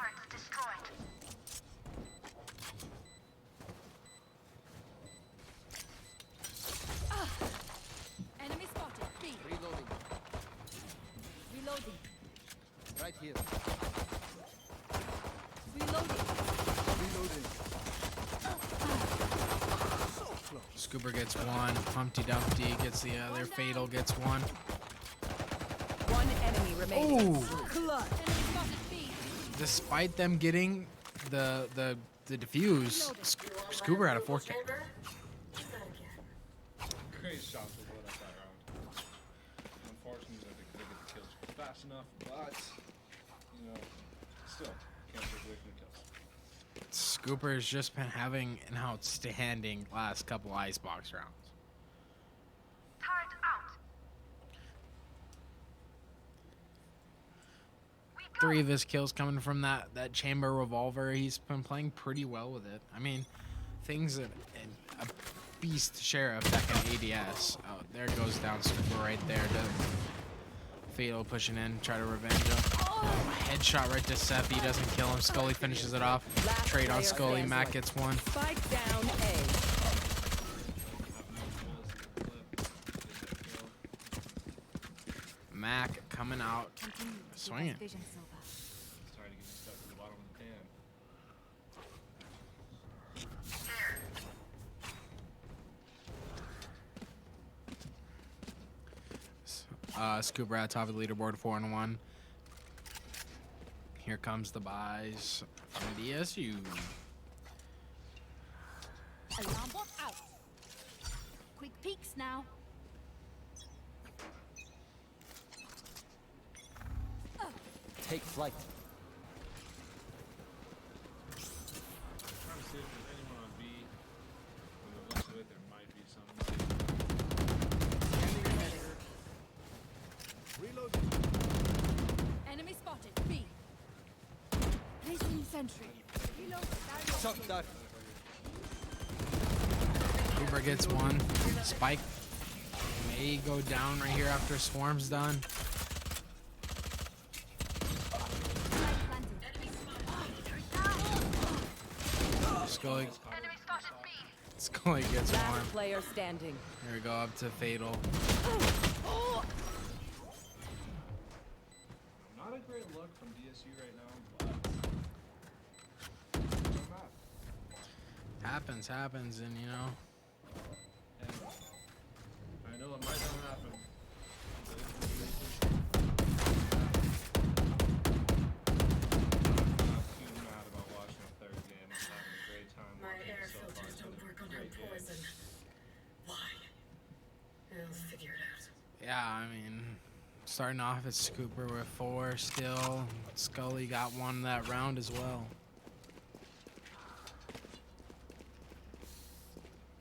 Enemy spotted. B. Reloading. Reloading. Right here. Reloading. Reloading. Scooper gets one. Humpty Dumpty gets the other. Fatal gets one. One enemy remaining. Ooh. Clutch. Enemy spotted. B. Despite them getting the defuse, Scooper had a 4K. Great shots with what I got around. Unfortunately, they couldn't get the kills fast enough, but still can't take away from the kills. Scooper's just been having an outstanding last couple Icebox rounds. Three of his kills coming from that chamber revolver. He's been playing pretty well with it. I mean, things that a beast sheriff that can ADS. Oh, there goes down Scooper right there. Fatal pushing in, try to revenge him. Headshot right to Seth. He doesn't kill him. Scully finishes it off. Last Trade on player Scully. standing. Matt gets one. Spike down A. Mac coming out, swinging. He's trying to get stuck to the bottom of the pan. Scooper at top of the leaderboard, 4-1. Here comes the buys from DSU. Alarm bot out. Quick peeks now. Take flight. Trying to see if there's anyone on B. From the looks of it, there might be some. Enemy spotted. B. Placing sentry. Reload. Shot that. Cooper gets one. Spike may go down right here after Swarm's done. Scully gets one. Last player standing. Here we go up to Fatal. Not a great look from DSU right now, but it's a map. Happens, and you know. And I know it might not happen. But Yeah, I mean, starting off at Scooper with 4 still. Scully got 1 that round as well.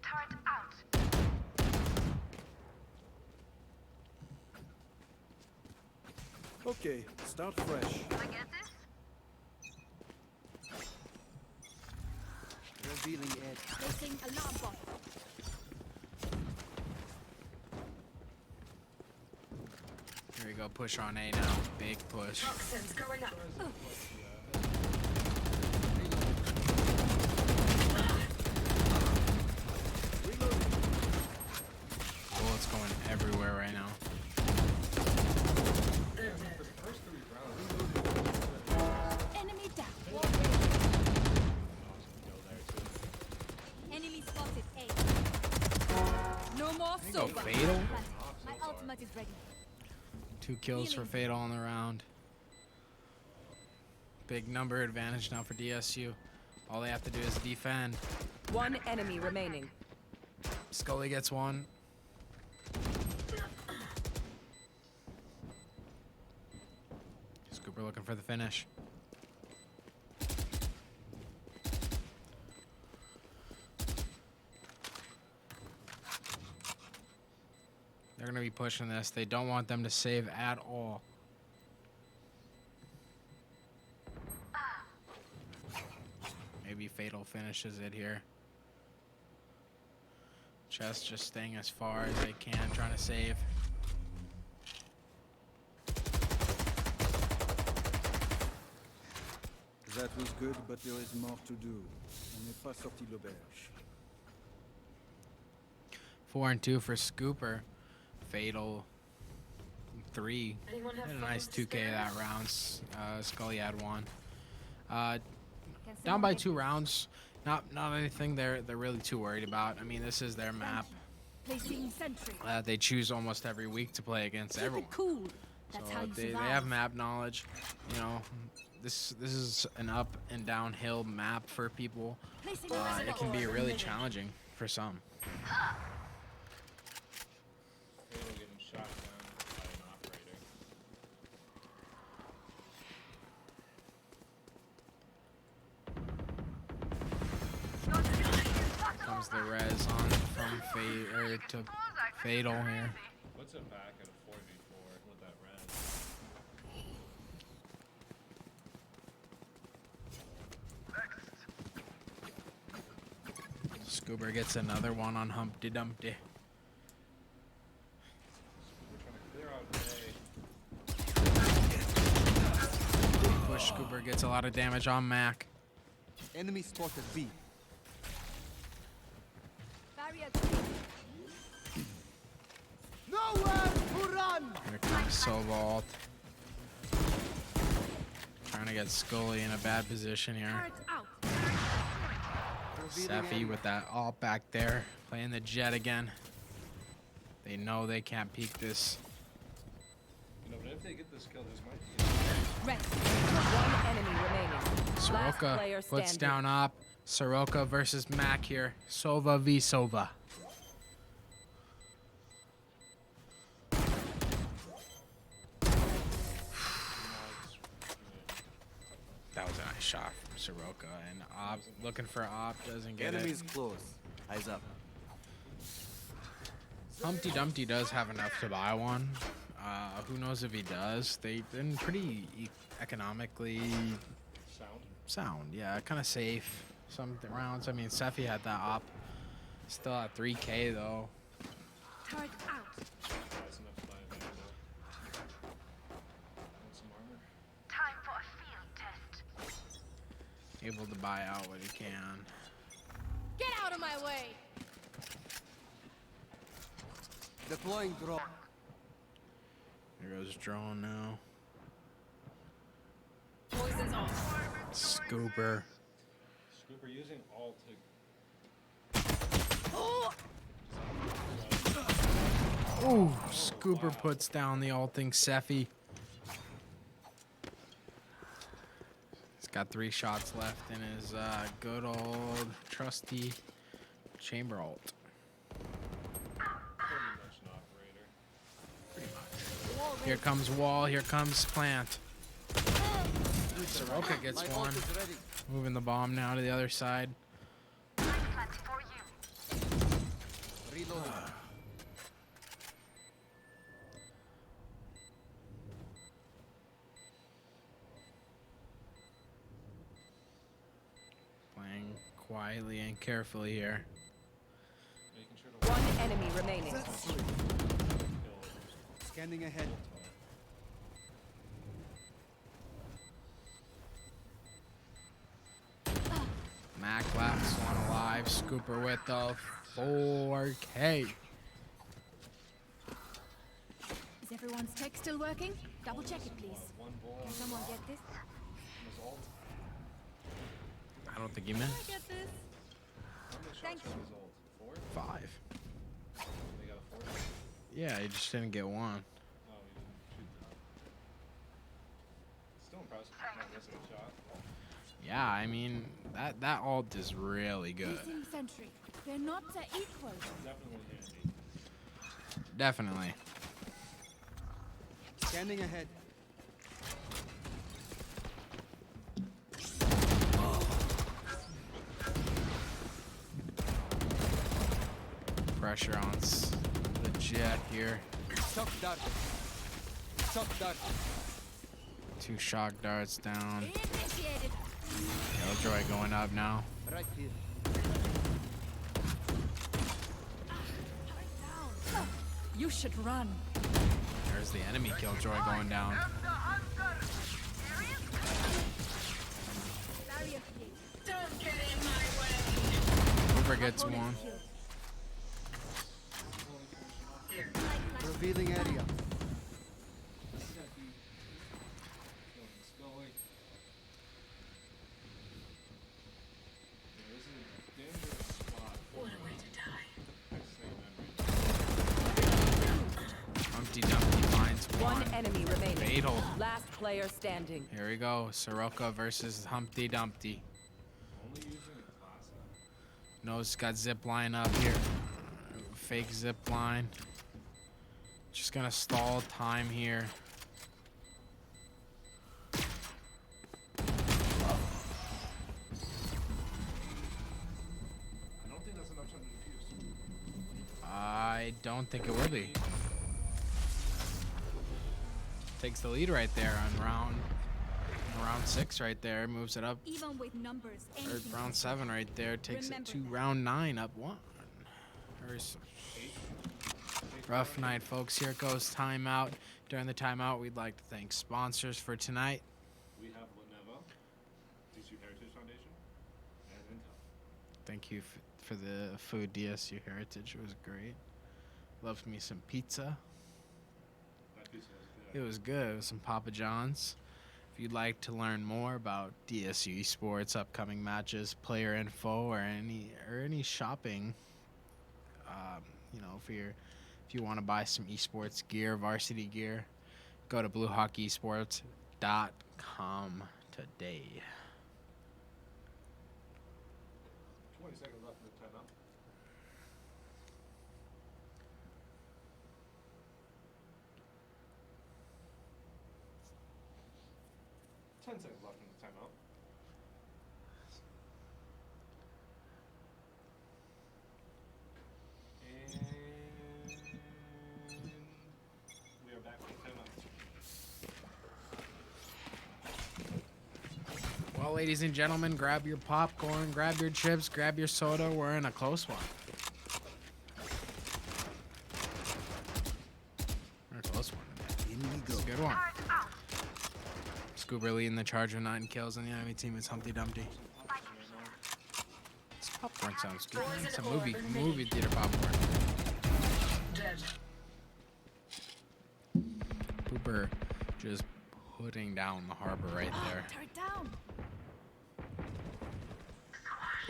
Turret out. Okay, start fresh. Can I get this? Revealing edge. Placing alarm bot. Here we go, push on A now. Big push. Toxins going up. Bullets going everywhere right now. Enemy down. Enemy spotted A. No more There you go, sober. Fatal. My ultimate is ready. 2 kills for Fatal on the round. Big number advantage now for DSU. All they have to do is defend. 1 enemy remaining. Scully gets 1. Scooper looking for the finish. They're going to be pushing this. They don't want them to save at all. Maybe Fatal finishes it here. Chess just staying as far as they can, trying to save. That was good, but there is more to do. On n'est pas sorti l'auberge. 4 and 2 for Scooper. Fatal 3. Anyone have Had a nice phones to 2K spare? that round. Scully had 1. Down someone by make 2 rounds. Not anything they're really too worried about. I mean, this is their map. Placing sentry. They choose almost every week to play against Keep everyone. it cool. That's So how you they survive. have map knowledge. You know, this is an up and downhill map for people. Placing a It reservoir can be in really middle. challenging for some. Fatal getting shot down by an operator. Comes the res on from to Fatal here. Puts him back at a 4v4 with that res. Scoober gets another one on Humpty Dumpty. We're trying to clear out A. Push Scoober gets a lot of damage on Mac. Enemy spotted B. Barrier Nowhere to run! Here comes Sobalt. Trying to get Scully in a bad position here. turret out. Seffi with that alt back there, playing the jet again. They know they can't peek this. You know, but if they get this kill, this might be. Rest. 1 enemy remaining. Last Soroka player puts standing. down op. Soroka versus Mac here. Sova v Sova. That was a nice shot from Soroka, and op looking for op doesn't get Enemies it. close. Eyes up. Humpty Dumpty does have enough to buy one. Who knows if he does? They've been pretty economically sound. Yeah, kind of safe. Some rounds. I mean, Seffi had that op. Still at 3K though. Turret out. That's enough to buy a Vandal. Want some armor? Time for a field test. Able to buy out what he can. Get out of my way. Deploying drone. There goes drone now. Poison's off. Scooper. Scooper using alt to. Ooh, Scooper puts down the alting Seffi. He's got 3 shots left in his good old trusty chamber alt. Pretty much an operator. Pretty Here comes wall. Here comes plant. Soroka gets one. Moving the bomb now to the other side. Playing quietly and carefully here. One enemy remaining. Scanning ahead. Mac last one alive. Scooper with the 4K. Is everyone's tech still working? Double check it, please. Can someone get this? I don't think he missed. Get this? Thank you. 5. Yeah, he just didn't get one. Still impressive. Not missing a shot. Yeah, I mean, that ult is really good. Using sentry. They're not equal. Definitely handy. Definitely. Scanning ahead. Pressure on the jet here. Shock dart. Shock dart. 2 shock darts down. Initiated. Killjoy going up now. Right here. You should run. There's the enemy Killjoy going down. Barrier created. Don't get in my way. Cooper gets one. Revealing area. Humpty Dumpty finds One one. enemy remaining. Fatal. Last player standing. Here we go. Soroka versus Humpty Dumpty. No's got zip line up here. Fake zip line. Just gonna stall time here. I don't think it will be. Takes the lead right there on round 6 right there. Moves it up. Even with numbers, Or anything round is 7 right there. Takes it Remember to that. round 9 up 1. Rough night, folks. Here goes timeout. During the timeout, we'd like to thank sponsors for tonight. We have Lenovo, DSU Heritage Foundation, and Intel. Thank you for the food, DSU Heritage. It was great. Loved me some pizza. That pizza was good. It was good. It was some Papa John's. If you'd like to learn more about DSU esports, upcoming matches, player info, or any shopping, you know, if you want to buy some esports gear, varsity gear, go to bluehawkeyesports.com today. 20 seconds left in the timeout. Ten seconds left in the timeout. And we are back from timeout. Well, ladies and gentlemen, grab your popcorn, grab your chips, grab your soda. We're in a close one. We're in a close one. In we It's go. a good one. Scoober leading the charge with 9 kills, and the enemy team is Humpty Dumpty. This popcorn sounds good. It's a movie theater popcorn. Cooper just putting down the harbor right there. Turret down.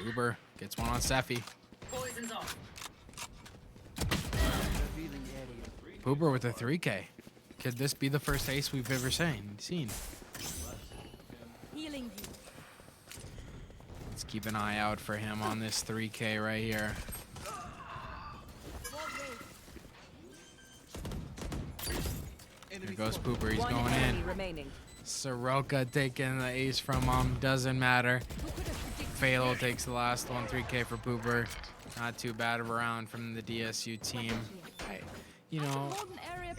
Uber gets one on Seffi. Poison's off. Revealing area. Uber with a 3K. Could this be the first ace we've ever seen? Healing you. Let's keep an eye out for him on this 3K right here. Wall raised. Here goes Pooper. He's One going enemy in. remaining. Soroka taking the ace from him. Doesn't matter. Phalo takes the last one. 3K for Pooper. Not too bad of a round from the DSU team. You know,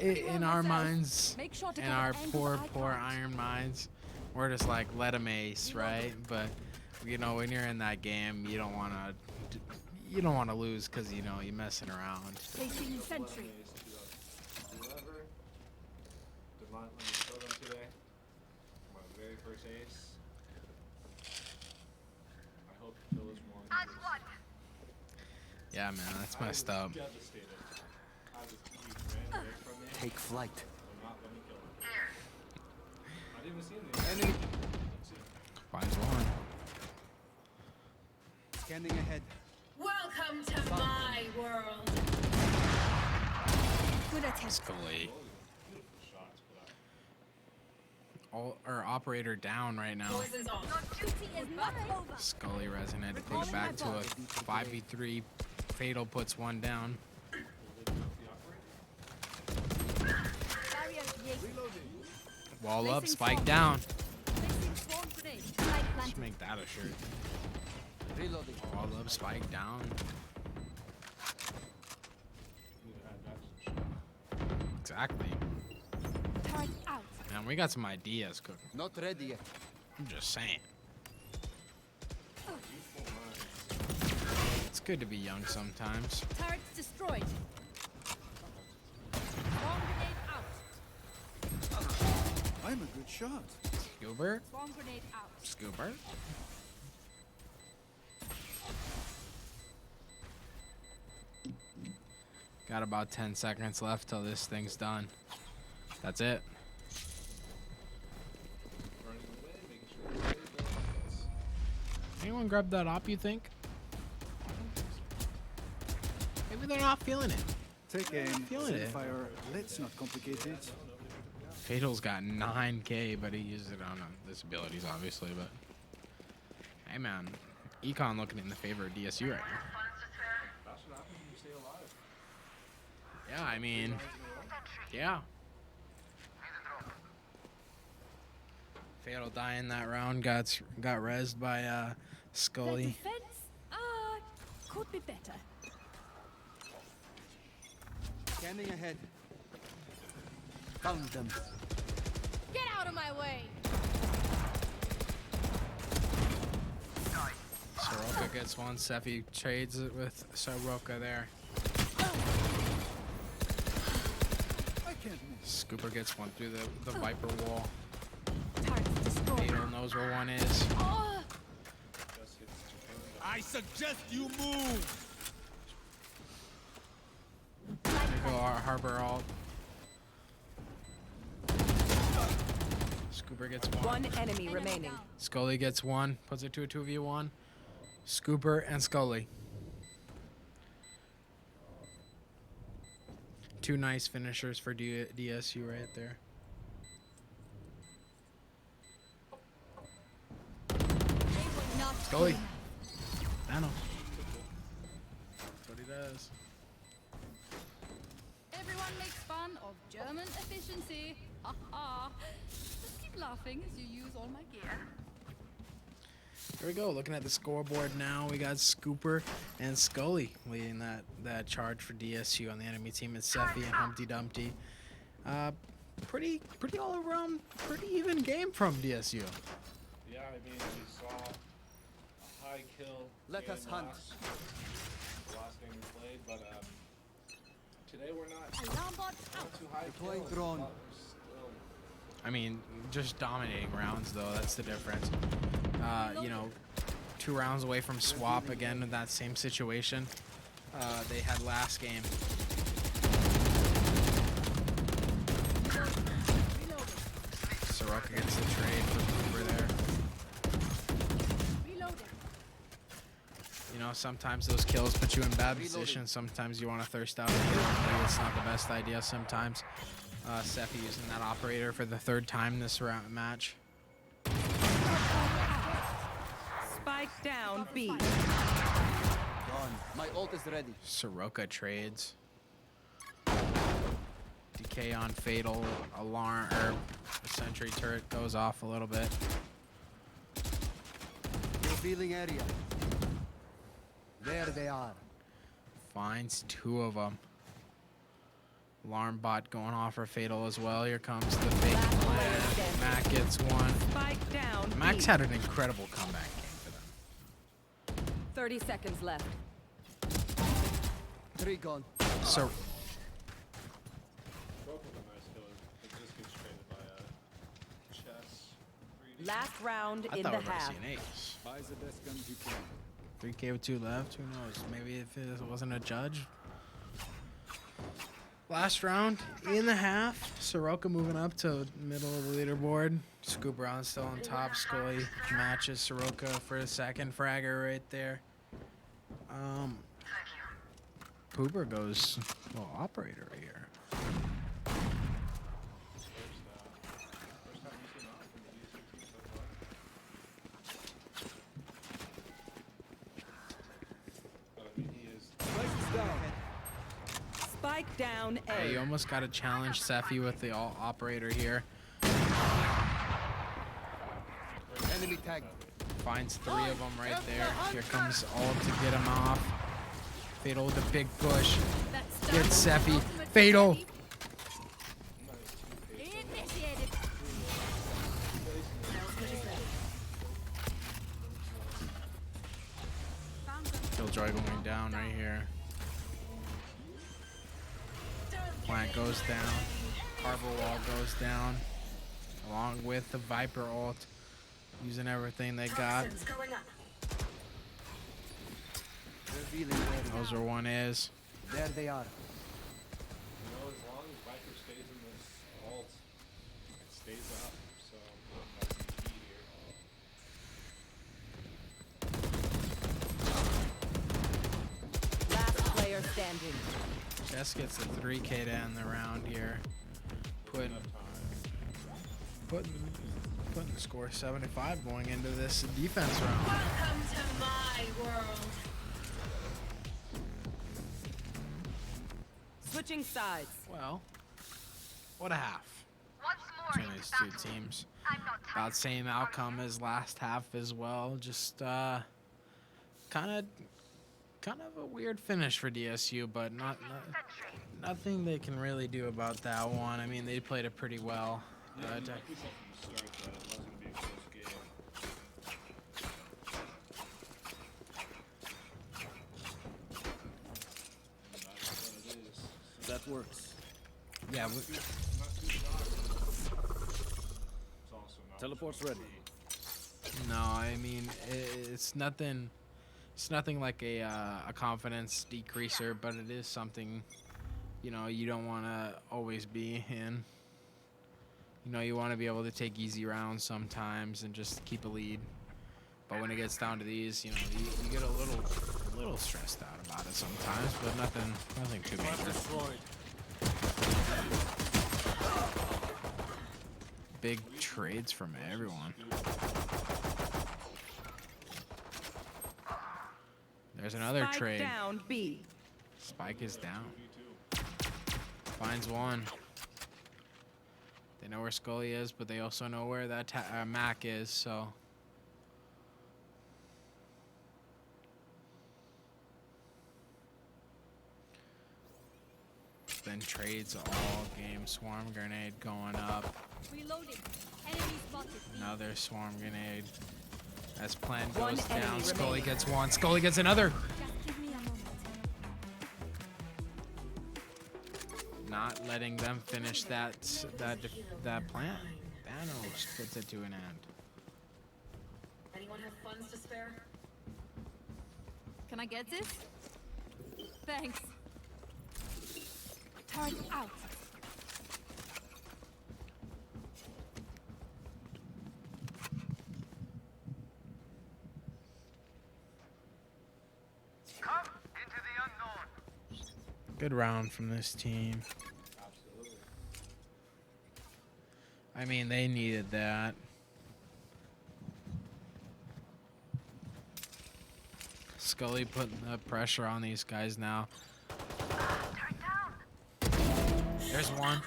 in our minds, in our poor iron minds, we're just like, let him ace, right? But you know, when you're in that game, you don't want to lose because you know you're messing around. Placing sentry. Whoever did not let me show them today. My very first ace. I hope Phyllis won. Yeah, man, that's messed up. Devastated. I was he ran away from me. Take flight. Will not let me kill him. I didn't even see him. Finds one. Scanning ahead. Welcome to my world. Good attempt. Scully. Our operator down right now. Poison's on. Duty is not over. Scully resonant to take it back to a 5v3. Fatal puts one down. Barrier created. Wall up, Placing spike swarm. down. Placing swarm grenade. Spike Let's planted. make that a shirt. Reloading. Wall up, spike down. Exactly. Turret out. Man, we got some ideas cooking. Not ready yet. I'm just saying. It's good to be young sometimes. Turrets destroyed. Swarm grenade out. I'm a good shot. Scoober? Swarm grenade out. Scoober? Got about 10 seconds left till this thing's done. That's it. Anyone grab that op, you think? Maybe they're not feeling it. Take aim. Feeling Set it. fire. Let's not complicate it. Fatal's got 9K, but he uses it on disabilities, obviously. But hey, man, Econ looking in the favor of DSU right now. Yeah, I mean, yeah. Fatal dying that round, got rezzed by The Scully. defense could be better. Scanning ahead. Found them. Get out of my way. Soroka gets one. Sephi trades it with Soroka there. I can't miss. Scooper gets one through the Viper wall. Turrets destroyed. Fatal knows where one is. Oh, I suggest you move. There go our Harbor alt. Scooper gets one. One enemy enemy remaining. down. Scully gets one. Puts it to a 2v1. Scooper and Scully. Two nice finishers for DSU right there. Not Scully. good. I know. That's what he does. Everyone makes fun of German efficiency. Ha ha. Just keep laughing as you use all my gear. Here we go. Looking at the scoreboard now, we got Scooper and Scully leading that charge for DSU on the enemy team. It's Sephi and Humpty Dumpty. Pretty all around, pretty even game from DSU. Yeah, I mean, we saw a high kill. Let game us hunt. The last game we played, but today we're not Alarm bot out. too high Deploying kill. drone. We're still I mean, just dominating rounds though. That's the difference. You know, 2 rounds away from swap again in that same situation they had last game. Soroka gets the trade for Cooper there. Reloading. You know, sometimes those kills put you in bad positions. Sometimes you want to thirst out a kill. Maybe it's not the best idea sometimes. Sephi using that operator for the 3rd time this match. Spike down B. Gone. My ult is ready. Soroka trades. Decay on Fatal. Alarm, or Sentry turret goes off a little bit. Revealing area. There they are. Finds 2 of them. Alarm bot going off for Fatal as well. Here comes the fake plant. Mac gets 1. Spike down. Max B. had an incredible comeback game for them. 30 seconds left. 3 gone. So Last round I in thought the we were going to half. see an ace. Buy the best guns you can. 3K with 2 left. Who knows? Maybe if it wasn't a judge. Last round in the half. Soroka moving up to middle of the leaderboard. Scoop Brown still on top. Scully matches Soroka for a second fragger right there. Pooper goes, well, operator here. Spike down Yeah, you A. almost got to challenge Sephi with the all operator here. Enemy tag. Finds 3 of them right there. Here comes all to get him off. Fatal with a big push. Gets Sephi. Fatal. Initiated. Killjoy going down right here. Plant goes down. Harbor Wall goes down. Along with the Viper ult. Using everything they got. Revealing area. Knows where one is. There they are. You know, as long as Viper stays in this ult, it stays up. So that's the key here. Last player standing. Jess gets a 3K to end the round here. Putting the score 75 going into this defense round. Welcome to my world. Switching sides. Well, what a half between these 2 teams. About same outcome as last half as well. Just kind of a weird finish for DSU, but nothing they can really do about that one. I mean, they played it pretty well. That works. Yeah, Teleport's ready. no, I mean it's nothing. It's nothing like a confidence decreaser, but it is something, you know, you don't want to always be in. You know, you want to be able to take easy rounds sometimes and just keep a lead. But when it gets down to these, you know, you get a little stressed out about it sometimes, but nothing too major. Big trades from everyone. There's another Spike trade. down B. Spike is down. Finds 1. They know where Scully is, but they also know where that Mac is, so. Then trades all game. Swarm grenade going up. Reloading. Enemy spotted. Another swarm grenade. As plan One goes enemy down, Scully remaining. gets 1. Scully gets another. Just give me a moment. Not letting them finish that plant. Thanos puts it to an end. Anyone have funds to spare? Can I get this? Thanks. Turn out. Good round from this team. I mean, they needed that. Scully putting the pressure on these guys now. There's one.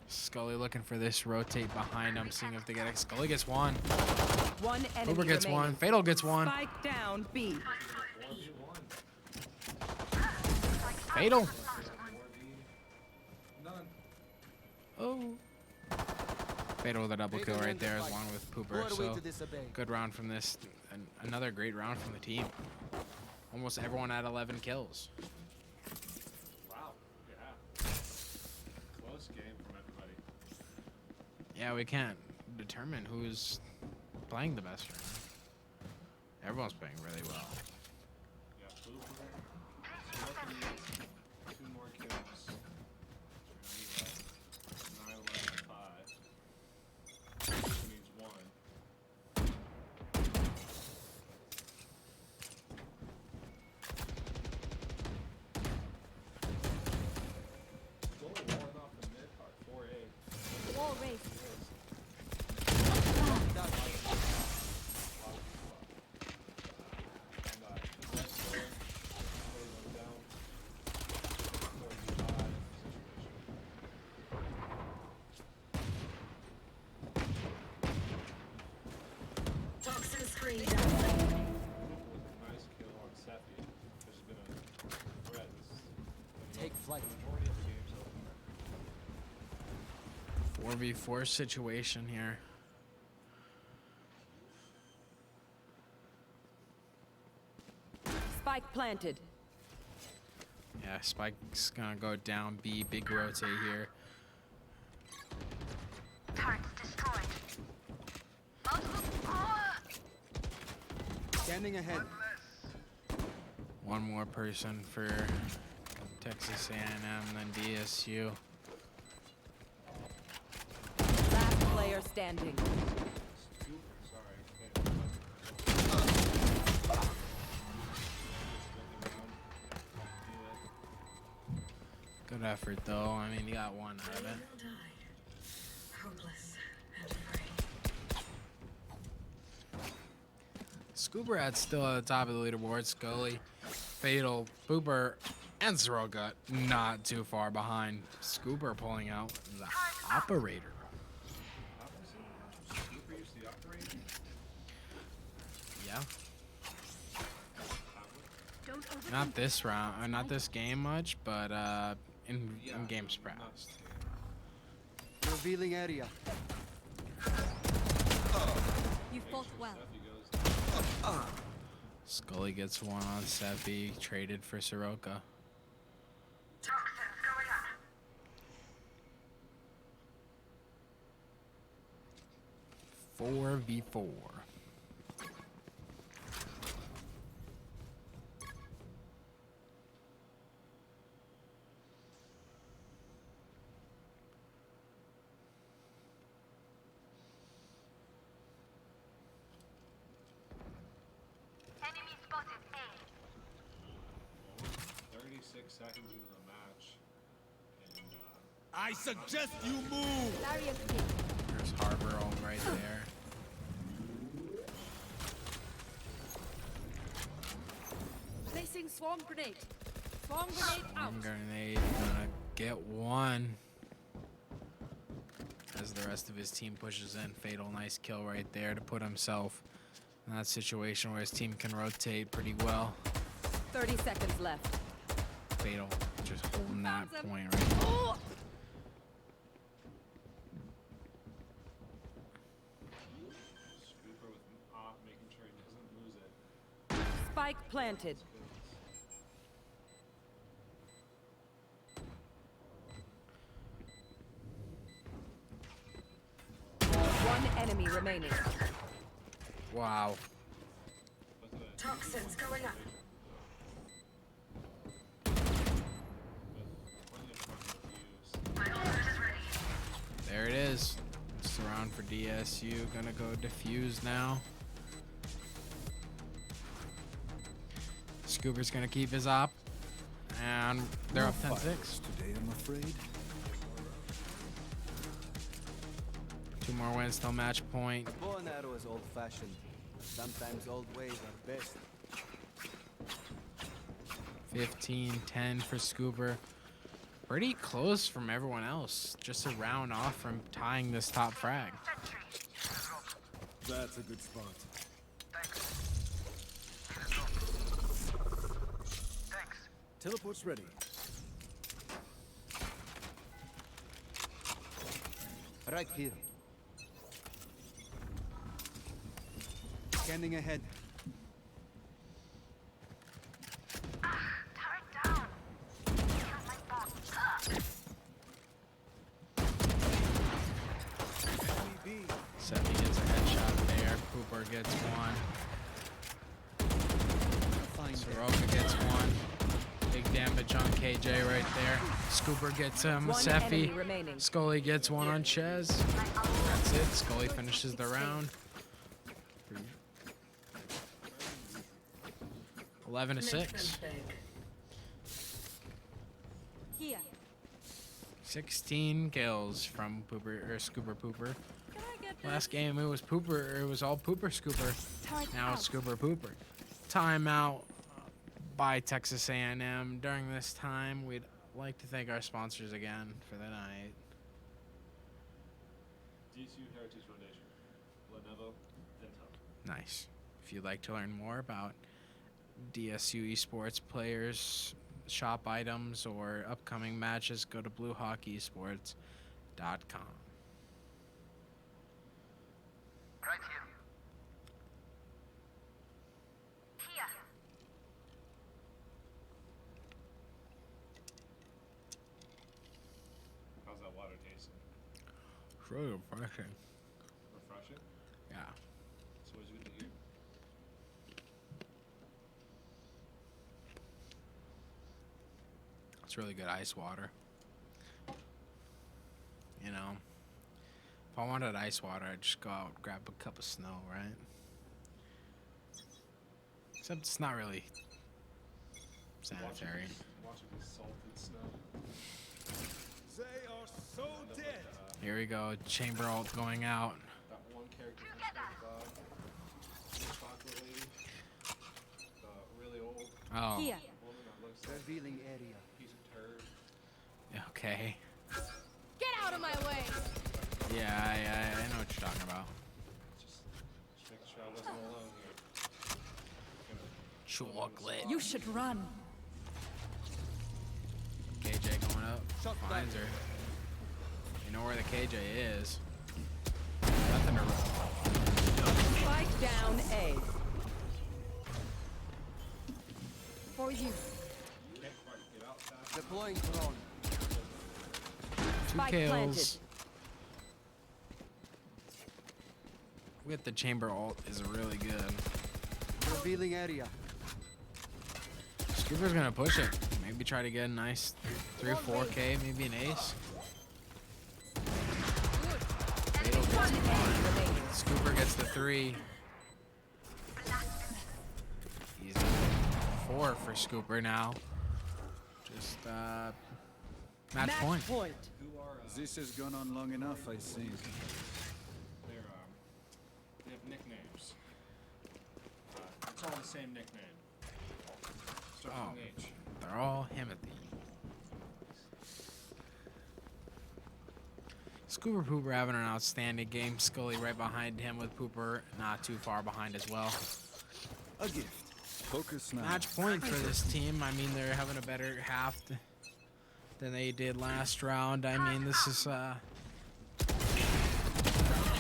Scully looking for this rotate behind him, seeing if they get it. Scully gets one. One enemy Uber gets remaining. one. Fatal gets one. Spike down B. Fatal. Oh. Fatal with a double kill right there, along with Pooper. So good round from this. Another great round from the team. Almost everyone had 11 kills. Wow. Yeah. Close game from everybody. Yeah, we can't determine who's playing the best right now. Everyone's playing really well. Yeah, Pooper. Smoky, 2 more kills. We're gonna need 9, 11, 5. Which means 1. Only one off the mid part, 4A. Wall race. Toxin screen down. Nice kill on Sephi. There's been a threat. Take flight. Majority of the games so far. 4v4 situation here. Spike planted. Yeah, Spike's gonna go down B. Big rotate here. Scanning ahead. One more person for Texas A&M, then DSU. Last player standing. Good effort, though. I mean, you got one out of it. Died. Hopeless and afraid. Scooper still at the top of the leaderboard. Scully, Fatal, Pooper, and Soroka not too far behind. Scooper pulling out the operator. Super used the operator. Yeah. Not this round, not this game much, but in games past. Revealing area. You fought well. Scully gets one on Sephi, traded for Soroka. Toxins going up. 4v4. Enemy spotted A. 36 seconds into the match. And, I suggest you move. Barrier kick. There's Harbor all right there. Placing swarm grenade. Swarm grenade out. One grenade gonna get one. As the rest of his team pushes in. Fatal, nice kill right there to put himself in that situation where his team can rotate pretty well. 30 seconds left. Fatal just holding that point right there. Oh! Scooper with making sure he doesn't lose it. Spike planted. One enemy remaining. Wow. Toxins going up. My ultimate is ready. There it is. It's the round for DSU. Gonna go defuse now. Scooper's gonna keep his op. And they're up 10-6. Today, I'm afraid. 2 more wins till match point. Bow and arrow is old-fashioned. Sometimes old ways are best. 15-10 for Scooper. Pretty close from everyone else. Just a round off from tying this top frag. That's a good spot. Teleport's ready. Right here. Scanning ahead. Seti gets a headshot there. Cooper gets one. Soroka gets one. Big damage on KJ right there. Scooper gets him. One enemy Sefi. remaining. Scully gets one on Chez. That's it. Scully finishes the round. 11-6. Here. 16 kills from Pooper or Scooper Pooper. Can I get Last game it was Pooper. It was all Pooper Scooper. Time Now out. it's Scooper Pooper. Timeout by Texas A&M. During this time, we'd like to thank our sponsors again for the night. DSU Heritage Foundation, Lenovo, Intel. Nice. If you'd like to learn more about DSU esports players, shop items, or upcoming matches, go to bluehawkeyesports.com. Right here. Here. How's that water tasting? It's really refreshing. Refreshing? Yeah. It's always good to hear. It's really good ice water. You know, if I wanted ice water, I'd just go out and grab a cup of snow, right? Except it's not really sanitary. Watching the salted snow. They are so dead. Here we go, chamber ult going out. That one character from SpongeBob, the chocolate lady, the really old Oh, Here. woman that looks like Revealing area. a piece of turd. okay. Get out of my way! Yeah, I know what you're talking about. Just making sure I wasn't alone here. Chocolate. You should run. KJ going up. Finds her. You know where the KJ is. Nothing to run. Spike down A. For you. Deploying drone. 2 Spike kills. planted. With the chamber ult is really good. Revealing area. Scooper's gonna push it. Maybe try to get a nice 3 or 4K, maybe an ace. Fatal gets One enemy one. remaining. Scooper gets the 3. He's 4 for Scooper now. Just match point. Who are This has gone on long enough, I think. they have nicknames. It's all the same nickname. Starts Oh. with an H. They're all Himothy. Scooper Pooper having an outstanding game. Scully right behind him with Pooper not too far behind as well. A gift. Focus now. Match point for this team. I mean, they're having a better half than they did last round. I mean, this is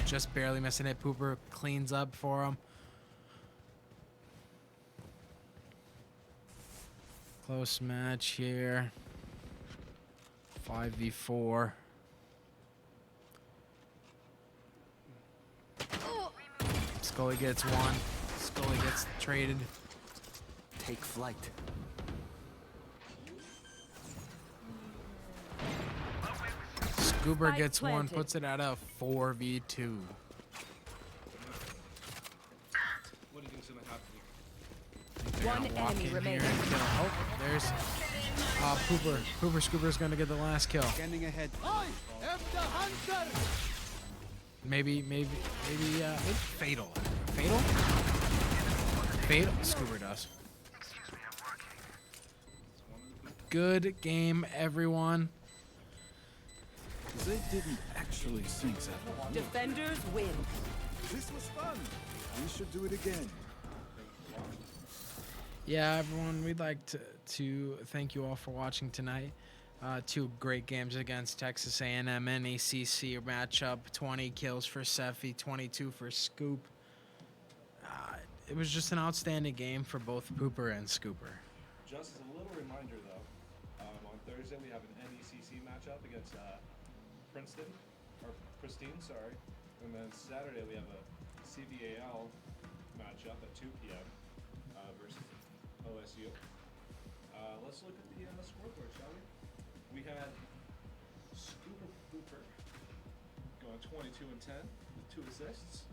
just barely missing it. Pooper cleans up for him. Close match here. 5v4. Scully gets one. Scully gets traded. Take flight. Scooper Spike gets one, planted. puts it at a 4v2. What do you think's gonna happen here? They're One gonna walk enemy in here remaining. and kill. Oh, there's Pooper. Scooper's gonna get the last kill. Scanning ahead. Maybe fatal. Fatal? Scooper does. Good game, everyone. They didn't actually sink that. Defenders win. This was fun. We should do it again. Yeah, everyone, we'd like to thank you all for watching tonight. Two great games against Texas A&M and ACC matchup. 20 kills for Seffi, 22 for Scoop. It was just an outstanding game for both Pooper and Scooper. Just as a little reminder, though, on Thursday we have an NECC matchup against Pristine, sorry. And then Saturday we have a CVAL matchup at 2 p.m. Versus OSU. Let's look at the scoreboard, shall we? We had Scooper Pooper going 22 and 10 with 2 assists.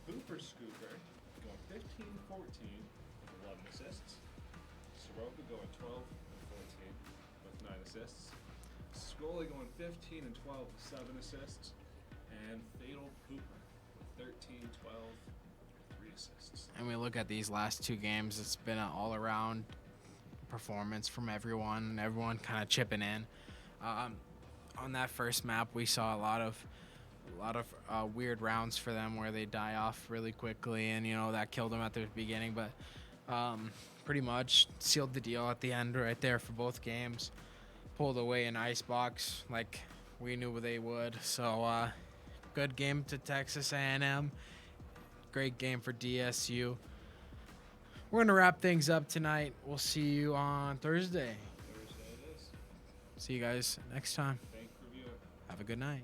Pooper Scooper going 15-14 with 11 assists. Soroka going 12 and 14 with 9 assists. Scully going 15 and 12 with 7 assists. And Fatal Pooper with 13, 12, 3 assists. And we look at these last 2 games, it's been an all-around performance from everyone kind of chipping in. On that first map, we saw a lot of weird rounds for them where they die off really quickly, and that killed them at the beginning, but pretty much sealed the deal at the end right there for both games. Pulled away an icebox like we knew they would. So good game to Texas A&M. Great game for DSU. We're going to wrap things up tonight. We'll see you on Thursday. Thursday it is. See you guys next time. Thank you for viewing. Have a good night.